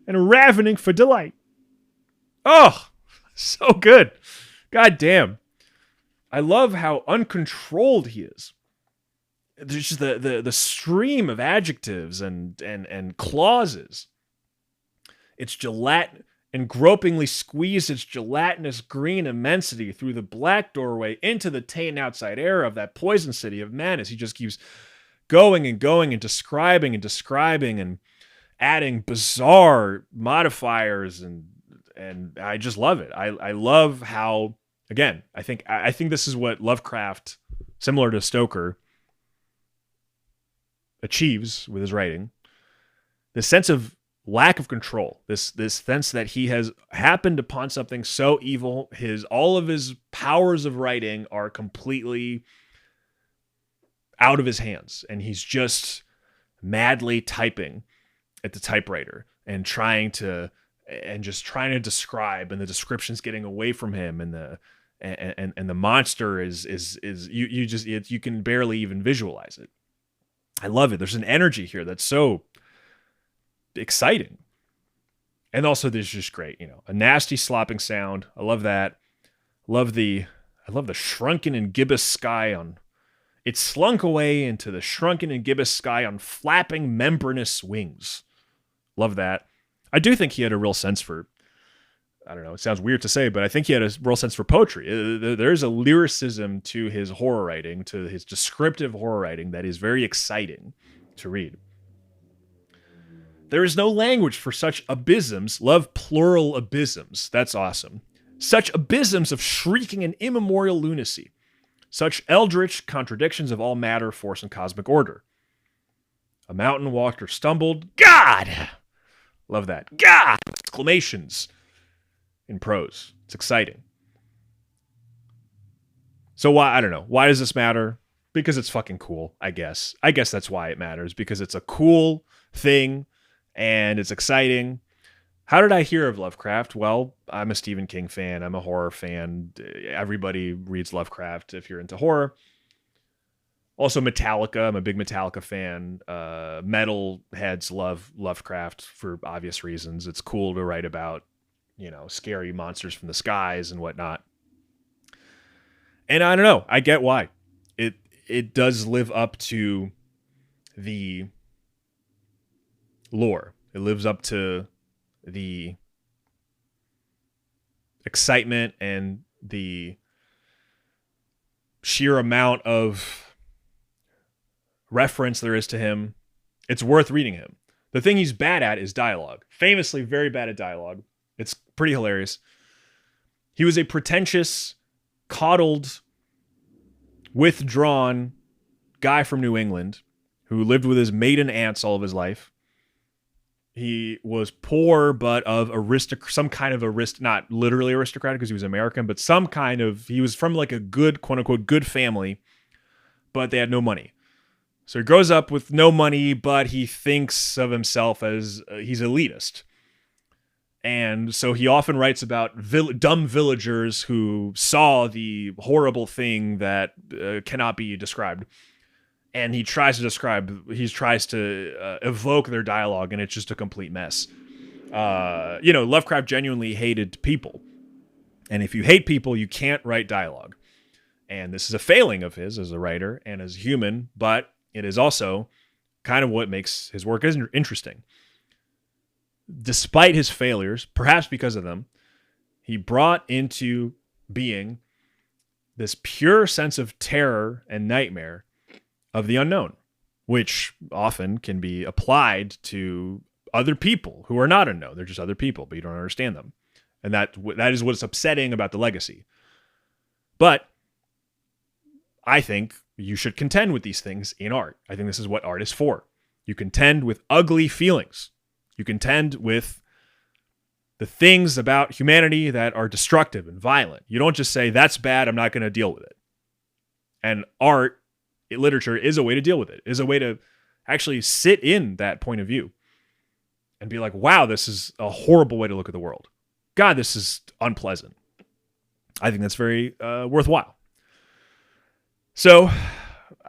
Speaker 2: and ravening for delight.
Speaker 1: Oh, so good. God damn. I love how uncontrolled he is. There's just the stream of adjectives and clauses. It's gelatin and gropingly squeezed its gelatinous green immensity through the black doorway into the tainted outside air of that poison city of madness. He just keeps going and going and describing and adding bizarre modifiers and I just love it. I love how, again, I think this is what Lovecraft, similar to Stoker, achieves with his writing. The sense of lack of control, this sense that he has happened upon something so evil, all of his powers of writing are completely out of his hands, and he's just madly typing at the typewriter and trying to and just trying to describe, and the description's getting away from him, and the monster is you can barely even visualize it. I love it. There's an energy here that's so exciting. And also there's just great, a nasty slopping sound. I love that. I love the shrunken and gibbous sky on it slunk away into the shrunken and gibbous sky on flapping membranous wings. Love that. I do think he had a real sense for, I don't know, it sounds weird to say, but I think he had a real sense for poetry. There's a lyricism to his horror writing, to his descriptive horror writing, that is very exciting to read. There is no language for such abysms. Love plural abysms. That's awesome. Such abysms of shrieking and immemorial lunacy. Such eldritch contradictions of all matter, force, and cosmic order. A mountain walked or stumbled. God! Love that. God! Exclamations in prose. It's exciting. So why, I don't know. Why does this matter? Because it's fucking cool, I guess. I guess that's why it matters. Because it's a cool thing and it's exciting. How did I hear of Lovecraft? Well, I'm a Stephen King fan. I'm a horror fan. Everybody reads Lovecraft if you're into horror. Also Metallica. I'm a big Metallica fan. Metal heads love Lovecraft for obvious reasons. It's cool to write about, scary monsters from the skies and whatnot. And I don't know. I get why. It does live up to the lore. It lives up to the excitement and the sheer amount of reference there is to him. It's worth reading him. The thing he's bad at is dialogue. Famously very bad at dialogue. It's pretty hilarious. He was a pretentious, coddled, withdrawn guy from New England who lived with his maiden aunts all of his life. He was poor, but of some kind of not literally aristocratic because he was American, but he was from like a good, quote unquote, good family, but they had no money. So he grows up with no money, but he thinks of himself as he's elitist. And so he often writes about dumb villagers who saw the horrible thing that cannot be described. And he tries to evoke their dialogue, and it's just a complete mess. Lovecraft genuinely hated people. And if you hate people, you can't write dialogue. And this is a failing of his as a writer and as a human, but it is also kind of what makes his work interesting. Despite his failures, perhaps because of them, he brought into being this pure sense of terror and nightmare of the unknown, which often can be applied to other people who are not unknown. They're just other people, but you don't understand them. And that is what's upsetting about the legacy. But I think you should contend with these things in art. I think this is what art is for. You contend with ugly feelings. You contend with the things about humanity that are destructive and violent. You don't just say, that's bad, I'm not going to deal with it. And art, literature, is a way to deal with it, is a way to actually sit in that point of view and be like, wow, this is a horrible way to look at the world. God, this is unpleasant. I think that's very worthwhile. So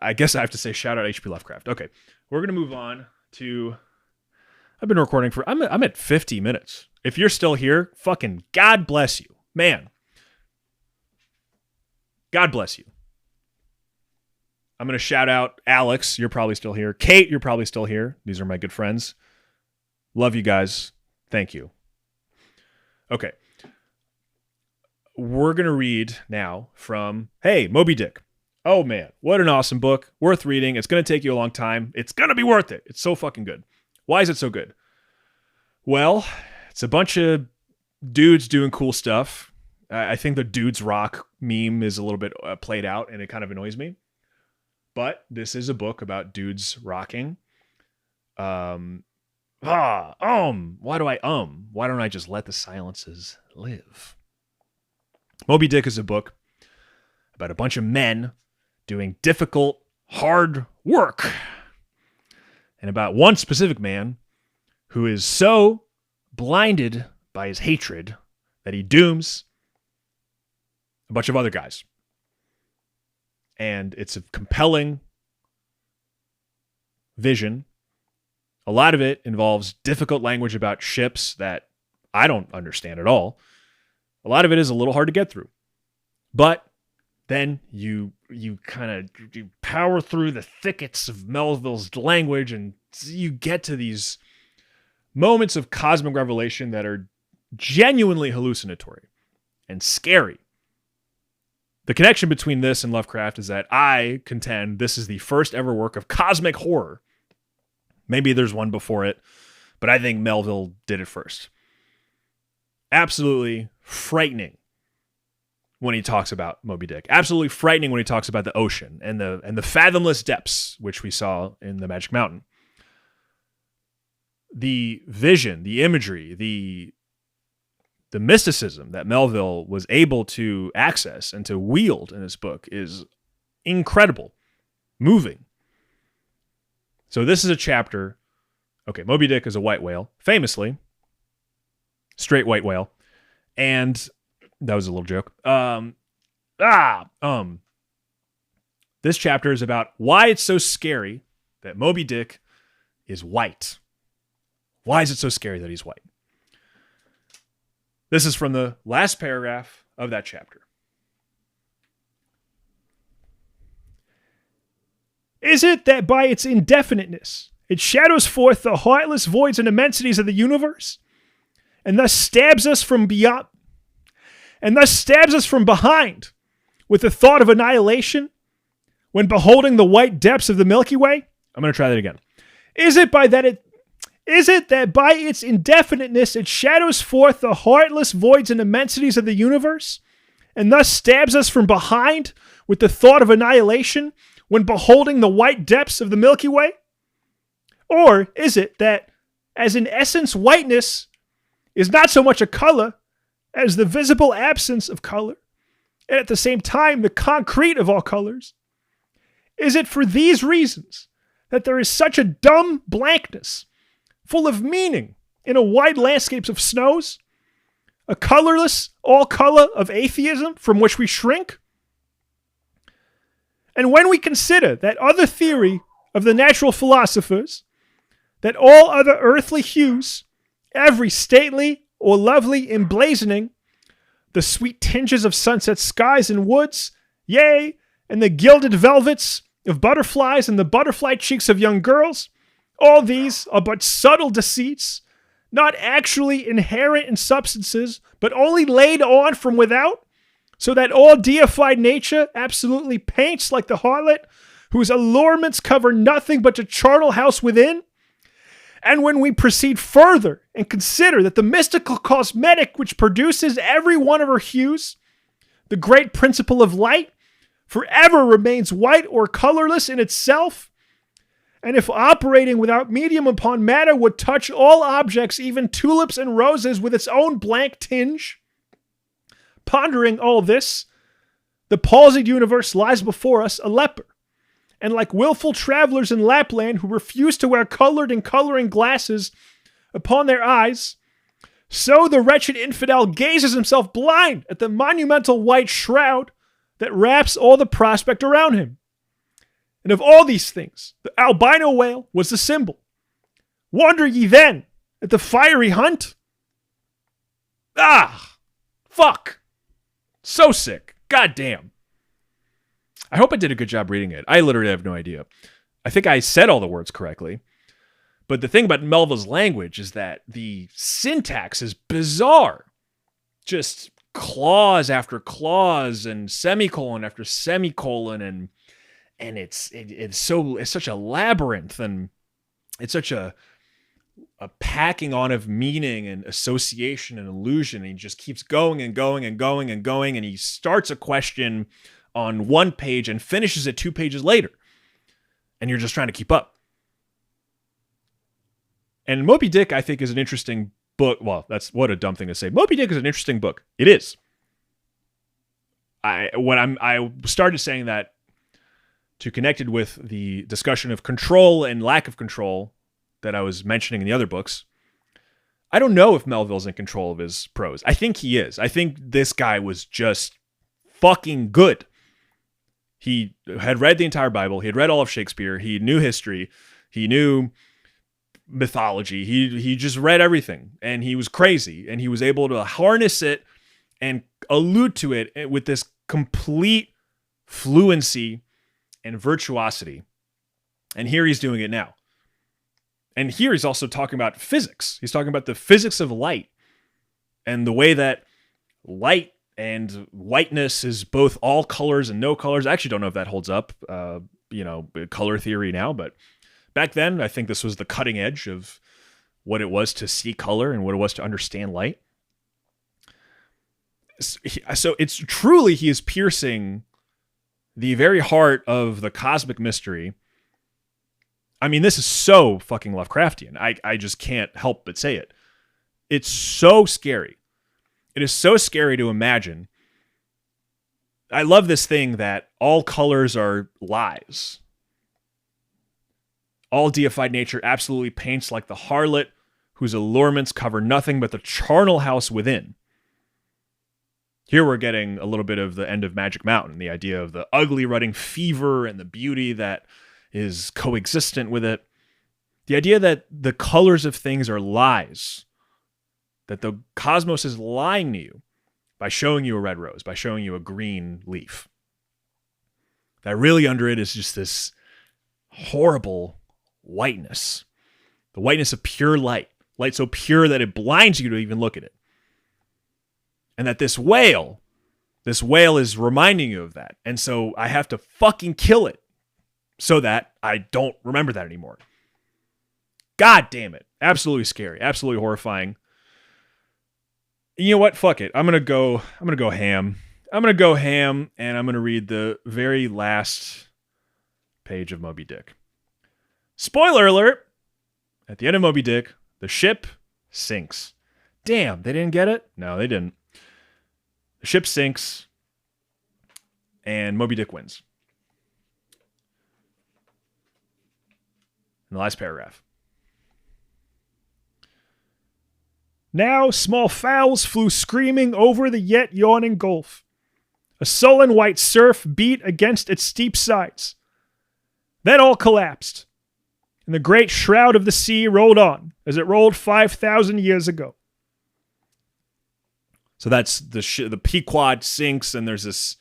Speaker 1: I guess I have to say shout out H.P. Lovecraft. Okay, we're going to move on to... I've been recording I'm at 50 minutes. If you're still here, fucking God bless you. Man. God bless you. I'm going to shout out Alex. You're probably still here. Kate, you're probably still here. These are my good friends. Love you guys. Thank you. Okay. We're going to read now from, Moby-Dick. Oh, man. What an awesome book. Worth reading. It's going to take you a long time. It's going to be worth it. It's so fucking good. Why is it so good? Well, it's a bunch of dudes doing cool stuff. I think the dudes rock meme is a little bit played out, and it kind of annoys me. But this is a book about dudes rocking. Why do I Why don't I just let the silences live? Moby-Dick is a book about a bunch of men doing difficult, hard work. And about one specific man who is so blinded by his hatred that he dooms a bunch of other guys. And it's a compelling vision. A lot of it involves difficult language about ships that I don't understand at all. A lot of it is a little hard to get through. But then you power through the thickets of Melville's language and you get to these moments of cosmic revelation that are genuinely hallucinatory and scary. The connection between this and Lovecraft is that I contend this is the first ever work of cosmic horror. Maybe there's one before it, but I think Melville did it first. Absolutely frightening when he talks about Moby-Dick. Absolutely frightening when he talks about the ocean and the fathomless depths, which we saw in the Magic Mountain. The vision, the imagery, the mysticism that Melville was able to access and to wield in this book is incredible, moving. So this is a chapter. Okay, Moby-Dick is a white whale, famously. Straight white whale. And that was a little joke. This chapter is about why it's so scary that Moby-Dick is white. Why is it so scary that he's white? This is from the last paragraph of that chapter.
Speaker 2: Is it that by its indefiniteness, it shadows forth the heartless voids and immensities of the universe, and thus stabs us from beyond, and thus stabs us from behind with the thought of annihilation when beholding the white depths of the Milky Way?
Speaker 1: I'm going to try that again.
Speaker 2: Is it that by its indefiniteness it shadows forth the heartless voids and immensities of the universe, and thus stabs us from behind with the thought of annihilation when beholding the white depths of the Milky Way? Or is it that, as in essence whiteness is not so much a color as the visible absence of color, and at the same time the concrete of all colors? Is it for these reasons that there is such a dumb blankness, full of meaning, in a wide landscapes of snows, a colorless all color of atheism from which we shrink? And when we consider that other theory of the natural philosophers, that all other earthly hues, every stately or lovely emblazoning, the sweet tinges of sunset skies and woods, yea, and the gilded velvets of butterflies and the butterfly cheeks of young girls, all these are but subtle deceits, not actually inherent in substances, but only laid on from without, so that all deified nature absolutely paints like the harlot, whose allurements cover nothing but the charnel house within. And when we proceed further and consider that the mystical cosmetic which produces every one of her hues, the great principle of light, forever remains white or colorless in itself, and if operating without medium upon matter would touch all objects, even tulips and roses, with its own blank tinge. Pondering all this, the palsied universe lies before us a leper, and like willful travelers in Lapland who refuse to wear colored and coloring glasses upon their eyes, so the wretched infidel gazes himself blind at the monumental white shroud that wraps all the prospect around him. And of all these things, the albino whale was the symbol. Wonder ye then at the fiery hunt?
Speaker 1: Fuck. So sick. God damn. I hope I did a good job reading it. I literally have no idea. I think I said all the words correctly. But the thing about Melville's language is that the syntax is bizarre. Just clause after clause and semicolon after semicolon, and it's such a labyrinth, and it's such a packing on of meaning and association and illusion. And he just keeps going and going and going and going, and he starts a question on one page and finishes it 2 pages later, and you're just trying to keep up. And Moby-Dick, I think, is an interesting book. Well, that's what a dumb thing to say. Moby-Dick is an interesting book. It is. I started saying that to connect it with the discussion of control and lack of control that I was mentioning in the other books. I don't know if Melville's in control of his prose. I think he is. I think this guy was just fucking good. He had read the entire Bible. He had read all of Shakespeare. He knew history. He knew mythology. He just read everything, and he was crazy, and he was able to harness it and allude to it with this complete fluency and virtuosity. And here he's doing it now. And here he's also talking about physics. He's talking about the physics of light and the way that light and whiteness is both all colors and no colors. I actually don't know if that holds up, color theory now, but back then, I think this was the cutting edge of what it was to see color and what it was to understand light. So it's truly, he is piercing the very heart of the cosmic mystery. I mean, this is so fucking Lovecraftian. I just can't help but say it. It's so scary. It is so scary to imagine. I love this thing that all colors are lies. All deified nature absolutely paints like the harlot whose allurements cover nothing but the charnel house within. Here we're getting a little bit of the end of Magic Mountain, the idea of the ugly rutting fever and the beauty that is coexistent with it. The idea that the colors of things are lies, that the cosmos is lying to you by showing you a red rose, by showing you a green leaf. That really under it is just this horrible whiteness, the whiteness of pure light so pure that it blinds you to even look at it. And that this whale is reminding you of that. And so I have to fucking kill it so that I don't remember that anymore. God damn it. Absolutely scary. Absolutely horrifying. You know what? Fuck it. I'm going to go ham. I'm going to go ham, and I'm going to read the very last page of Moby-Dick. Spoiler alert. At the end of Moby-Dick, the ship sinks. Damn, they didn't get it? No, they didn't. The ship sinks, and Moby-Dick wins. In the last paragraph.
Speaker 2: Now small fowls flew screaming over the yet yawning gulf. A sullen white surf beat against its steep sides. Then all collapsed, and the great shroud of the sea rolled on, as it rolled 5,000 years ago.
Speaker 1: So that's the Pequod sinks, and there's this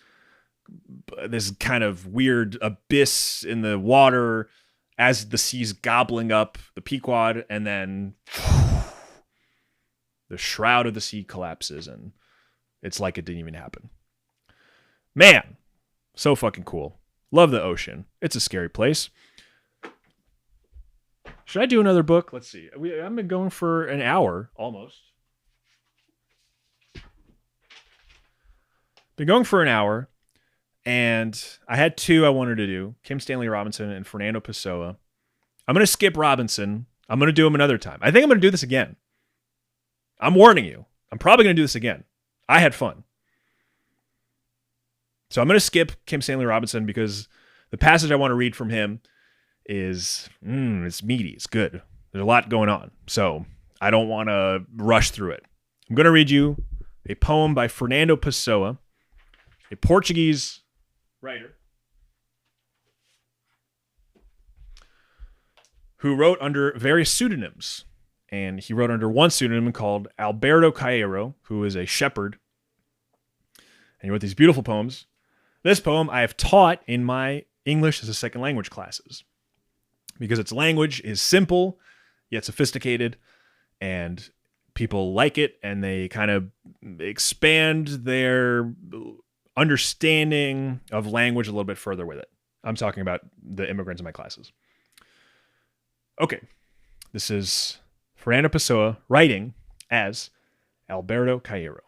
Speaker 1: kind of weird abyss in the water as the sea's gobbling up the Pequod, and then the shroud of the sea collapses, and it's like it didn't even happen. Man, so fucking cool. Love the ocean. It's a scary place. Should I do another book? Let's see. I've been going for an hour, almost. Been going for an hour, and I had two I wanted to do. Kim Stanley Robinson and Fernando Pessoa. I'm going to skip Robinson. I'm going to do him another time. I think I'm going to do this again. I'm warning you. I'm probably going to do this again. I had fun. So I'm going to skip Kim Stanley Robinson because the passage I want to read from him is, it's meaty. It's good. There's a lot going on. So I don't want to rush through it. I'm going to read you a poem by Fernando Pessoa, a Portuguese writer who wrote under various pseudonyms. And he wrote under one pseudonym called Alberto Caiero, who is a shepherd. And he wrote these beautiful poems. This poem I have taught in my English as a second language classes because its language is simple yet sophisticated, and people like it, and they kind of expand their understanding of language a little bit further with it. I'm talking about the immigrants in my classes. Okay, this is Fernando Pessoa writing as Alberto Caiero.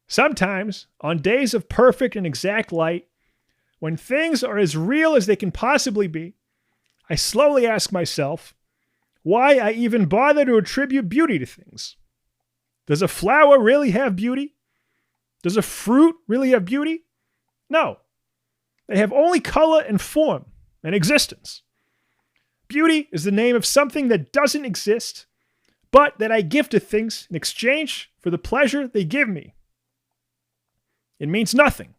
Speaker 2: Sometimes, on days of perfect and exact light, when things are as real as they can possibly be, I slowly ask myself why I even bother to attribute beauty to things. Does a flower really have beauty? Does a fruit really have beauty? No. They have only color and form and existence. Beauty is the name of something that doesn't exist, but that I give to things in exchange for the pleasure they give me. It means nothing.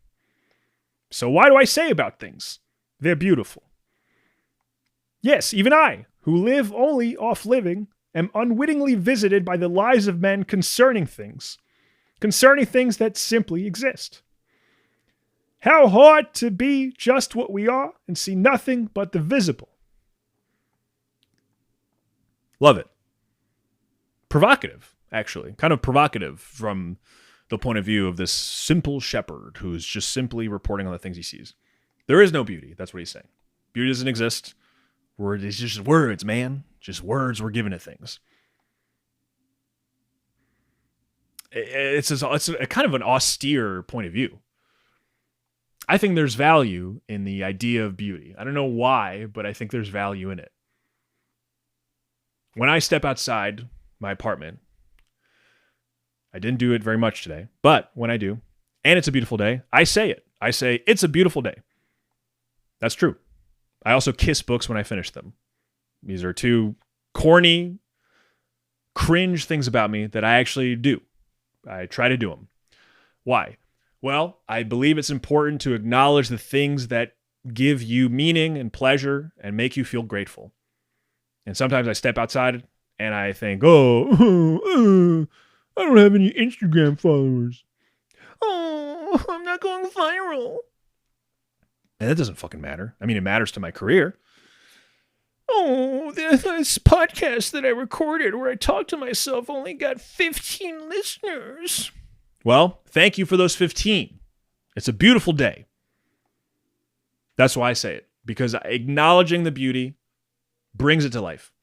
Speaker 2: So why do I say about things? They're beautiful. Yes, even I, who live only off living, am unwittingly visited by the lies of men concerning things that simply exist. How hard to be just what we are and see nothing but the visible.
Speaker 1: Love it. Provocative, actually. Kind of provocative from the point of view of this simple shepherd who's just simply reporting on the things he sees. There is no beauty. That's what he's saying. Beauty doesn't exist. It's just words, man. Just words we're giving to things. It's a kind of an austere point of view. I think there's value in the idea of beauty. I don't know why, but I think there's value in it. When I step outside my apartment, I didn't do it very much today, but when I do, and it's a beautiful day, I say it. I say, it's a beautiful day. That's true. I also kiss books when I finish them. These are two corny, cringe things about me that I actually do. I try to do them. Why? Well, I believe it's important to acknowledge the things that give you meaning and pleasure and make you feel grateful. And sometimes I step outside and I think, I don't have any Instagram followers. Oh, I'm not going viral. And that doesn't fucking matter. I mean, it matters to my career. Oh, this podcast that I recorded where I talked to myself only got 15 listeners. Well, thank you for those 15. It's a beautiful day. That's why I say it. Because acknowledging the beauty brings it to life.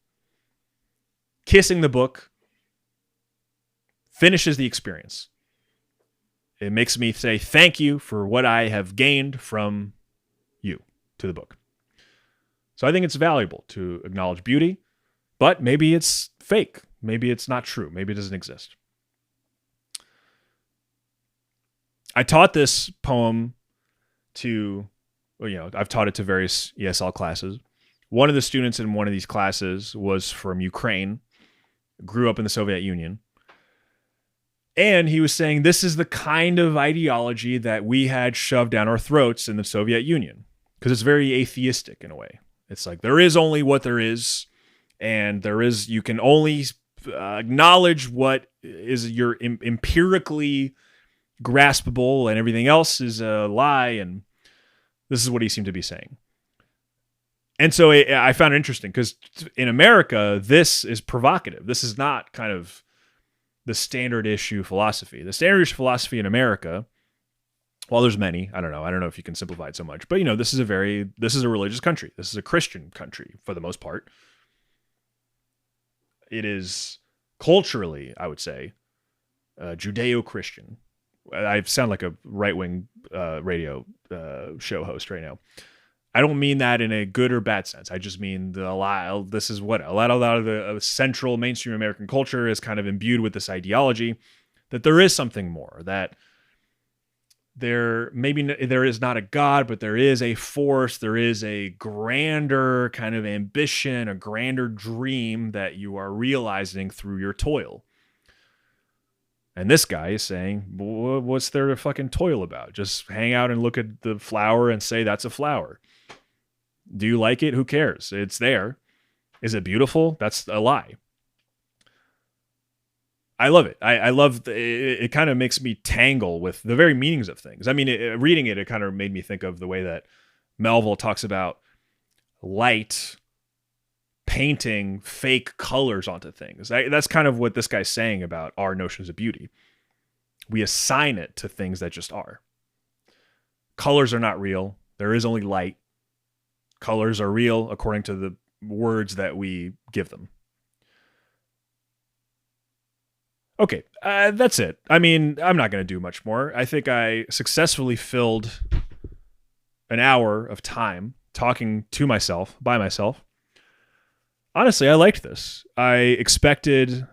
Speaker 1: Kissing the book finishes the experience. It makes me say thank you for what I have gained from you to the book. So I think it's valuable to acknowledge beauty, but maybe it's fake. Maybe it's not true. Maybe it doesn't exist. I taught this poem to, I've taught it to various ESL classes. One of the students in one of these classes was from Ukraine, grew up in the Soviet Union. And he was saying this is the kind of ideology that we had shoved down our throats in the Soviet Union. Because it's very atheistic in a way. It's like there is only what there is. And you can only acknowledge what is your empirically graspable and everything else is a lie. And this is what he seemed to be saying. And so I found it interesting because in America, this is provocative. This is not kind of the standard issue philosophy. The standard issue philosophy in America, well, there's many. I don't know if you can simplify it so much. But, this is a religious country. This is a Christian country for the most part. It is culturally, I would say, Judeo-Christian. I sound like a right-wing radio show host right now. I don't mean that in a good or bad sense. I just mean a lot of the central mainstream American culture is kind of imbued with this ideology that there is something more, that there is not a God, but there is a force, there is a grander kind of ambition, a grander dream that you are realizing through your toil. And this guy is saying, what's there to fucking toil about? Just hang out and look at the flower and say that's a flower. Do you like it? Who cares? It's there. Is it beautiful? That's a lie. I love it. I love it. Kind of makes me tangle with the very meanings of things. I mean, reading it kind of made me think of the way that Melville talks about light painting fake colors onto things. That's kind of what this guy's saying about our notions of beauty. We assign it to things that just are. Colors are not real. There is only light. Colors are real according to the words that we give them. Okay, that's it. I mean, I'm not going to do much more. I think I successfully filled an hour of time talking to myself, by myself. Honestly, I liked this. I expected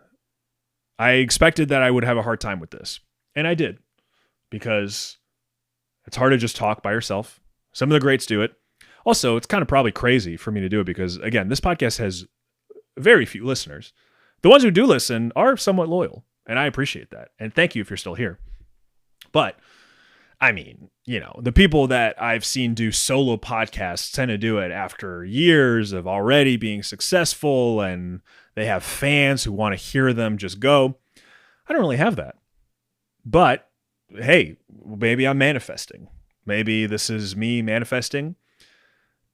Speaker 1: that I would have a hard time with this. And I did. Because it's hard to just talk by yourself. Some of the greats do it. Also, it's kind of probably crazy for me to do it because, again, this podcast has very few listeners. The ones who do listen are somewhat loyal, and I appreciate that. And thank you if you're still here. But I mean, the people that I've seen do solo podcasts tend to do it after years of already being successful, and they have fans who want to hear them just go. I don't really have that. But hey, maybe I'm manifesting. Maybe this is me manifesting.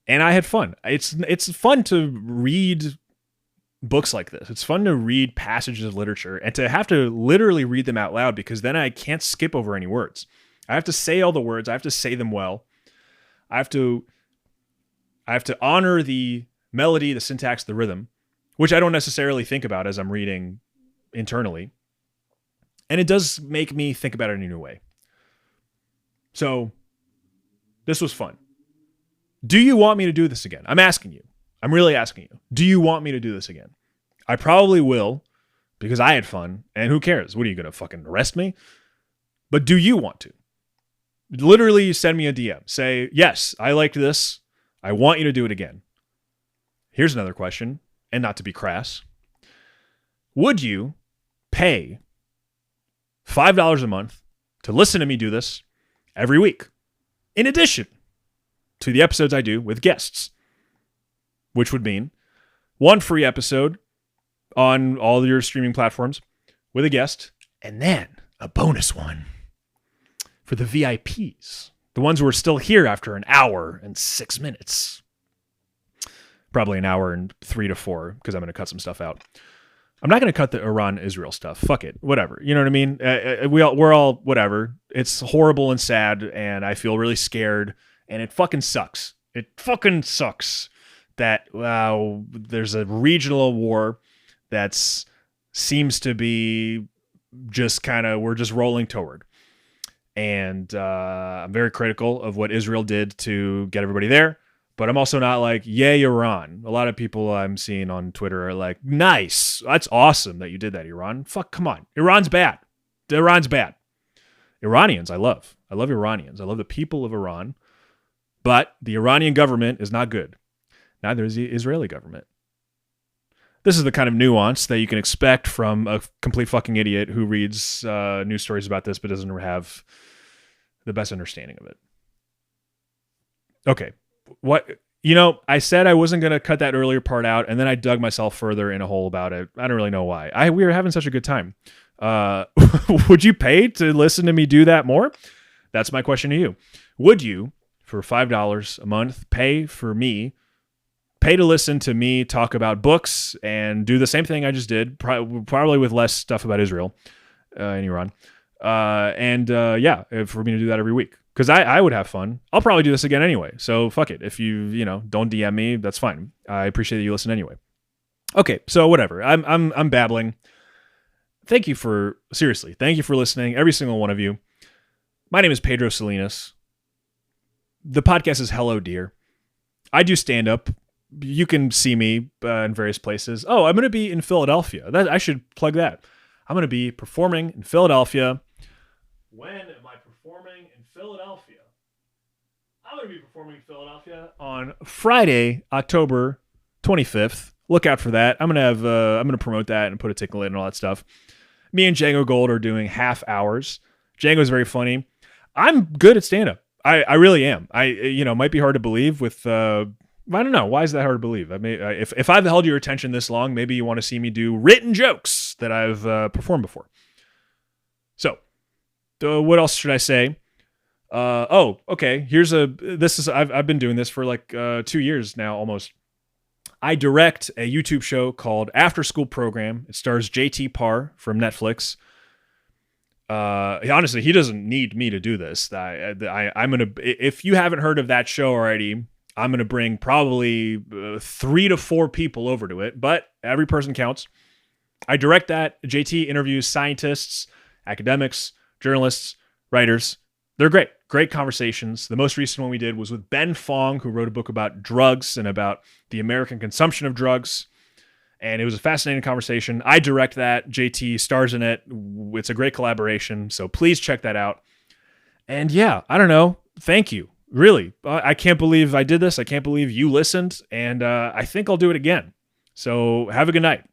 Speaker 1: And I had fun. It's fun to read books like this. It's fun to read passages of literature and to have to literally read them out loud, because then I can't skip over any words. I have to say all the words. I have to say them well. I have to honor the melody, the syntax, the rhythm, which I don't necessarily think about as I'm reading internally. And it does make me think about it in a new way. So this was fun. Do you want me to do this again? I'm asking you. I'm really asking you. Do you want me to do this again? I probably will, because I had fun. And who cares? What are you going to fucking arrest me? But do you want to? Literally send me a DM. Say, yes, I liked this. I want you to do it again. Here's another question, and not to be crass. Would you pay $5 a month to listen to me do this every week, in addition to the episodes I do with guests? Which would mean one free episode on all your streaming platforms with a guest, and then a bonus one for the VIPs, the ones who are still here after an hour and 6 minutes. Probably an hour and 3 to 4, because I'm going to cut some stuff out. I'm not going to cut the Iran-Israel stuff. Fuck it. Whatever. You know what I mean? We're all whatever. It's horrible and sad, and I feel really scared, and it fucking sucks. It fucking sucks that there's a regional war that seems to be just kind of, we're just rolling toward. And I'm very critical of what Israel did to get everybody there. But I'm also not like, yay, Iran. A lot of people I'm seeing on Twitter are like, nice. That's awesome that you did that, Iran. Fuck, come on. Iran's bad. Iran's bad. Iranians, I love. I love Iranians. I love the people of Iran. But the Iranian government is not good. Neither is the Israeli government. This is the kind of nuance that you can expect from a complete fucking idiot who reads news stories about this but doesn't have the best understanding of it. Okay. I said I wasn't going to cut that earlier part out, and then I dug myself further in a hole about it. I don't really know why. We were having such a good time. Would you pay to listen to me do that more? That's my question to you. Would you, for $5 a month, pay to listen to me talk about books and do the same thing I just did, probably with less stuff about Israel and Iran. For me to do that every week. Because I would have fun. I'll probably do this again anyway. So fuck it. If you don't DM me, that's fine. I appreciate that you listen anyway. Okay, so whatever. I'm babbling. Thank you for listening, every single one of you. My name is Pedro Salinas. The podcast is Hello Dear. I do stand up. You can see me in various places. Oh, I'm going to be in Philadelphia. I should plug that. I'm going to be performing in Philadelphia. When am I performing in Philadelphia? I'm going to be performing in Philadelphia on Friday, October 25th. Look out for that. I'm going to promote that and put a ticket in and all that stuff. Me and Django Gold are doing half hours. Django's very funny. I'm good at stand-up. I really am. Might be hard to believe with I don't know. Why is that hard to believe? If I've held your attention this long, maybe you want to see me do written jokes that I've performed before. So, what else should I say? Okay. I've been doing this for like 2 years now, almost. I direct a YouTube show called After School Program. It stars JT Parr from Netflix. Honestly, he doesn't need me to do this. I'm gonna. If you haven't heard of that show already, I'm going to bring probably 3 to 4 people over to it, but every person counts. I direct that. JT interviews scientists, academics, journalists, writers. They're great. Great conversations. The most recent one we did was with Ben Fong, who wrote a book about drugs and about the American consumption of drugs. And it was a fascinating conversation. I direct that. JT stars in it. It's a great collaboration, so please check that out. And yeah, I don't know. Thank you. Really, I can't believe I did this. I can't believe you listened, and I think I'll do it again. So have a good night.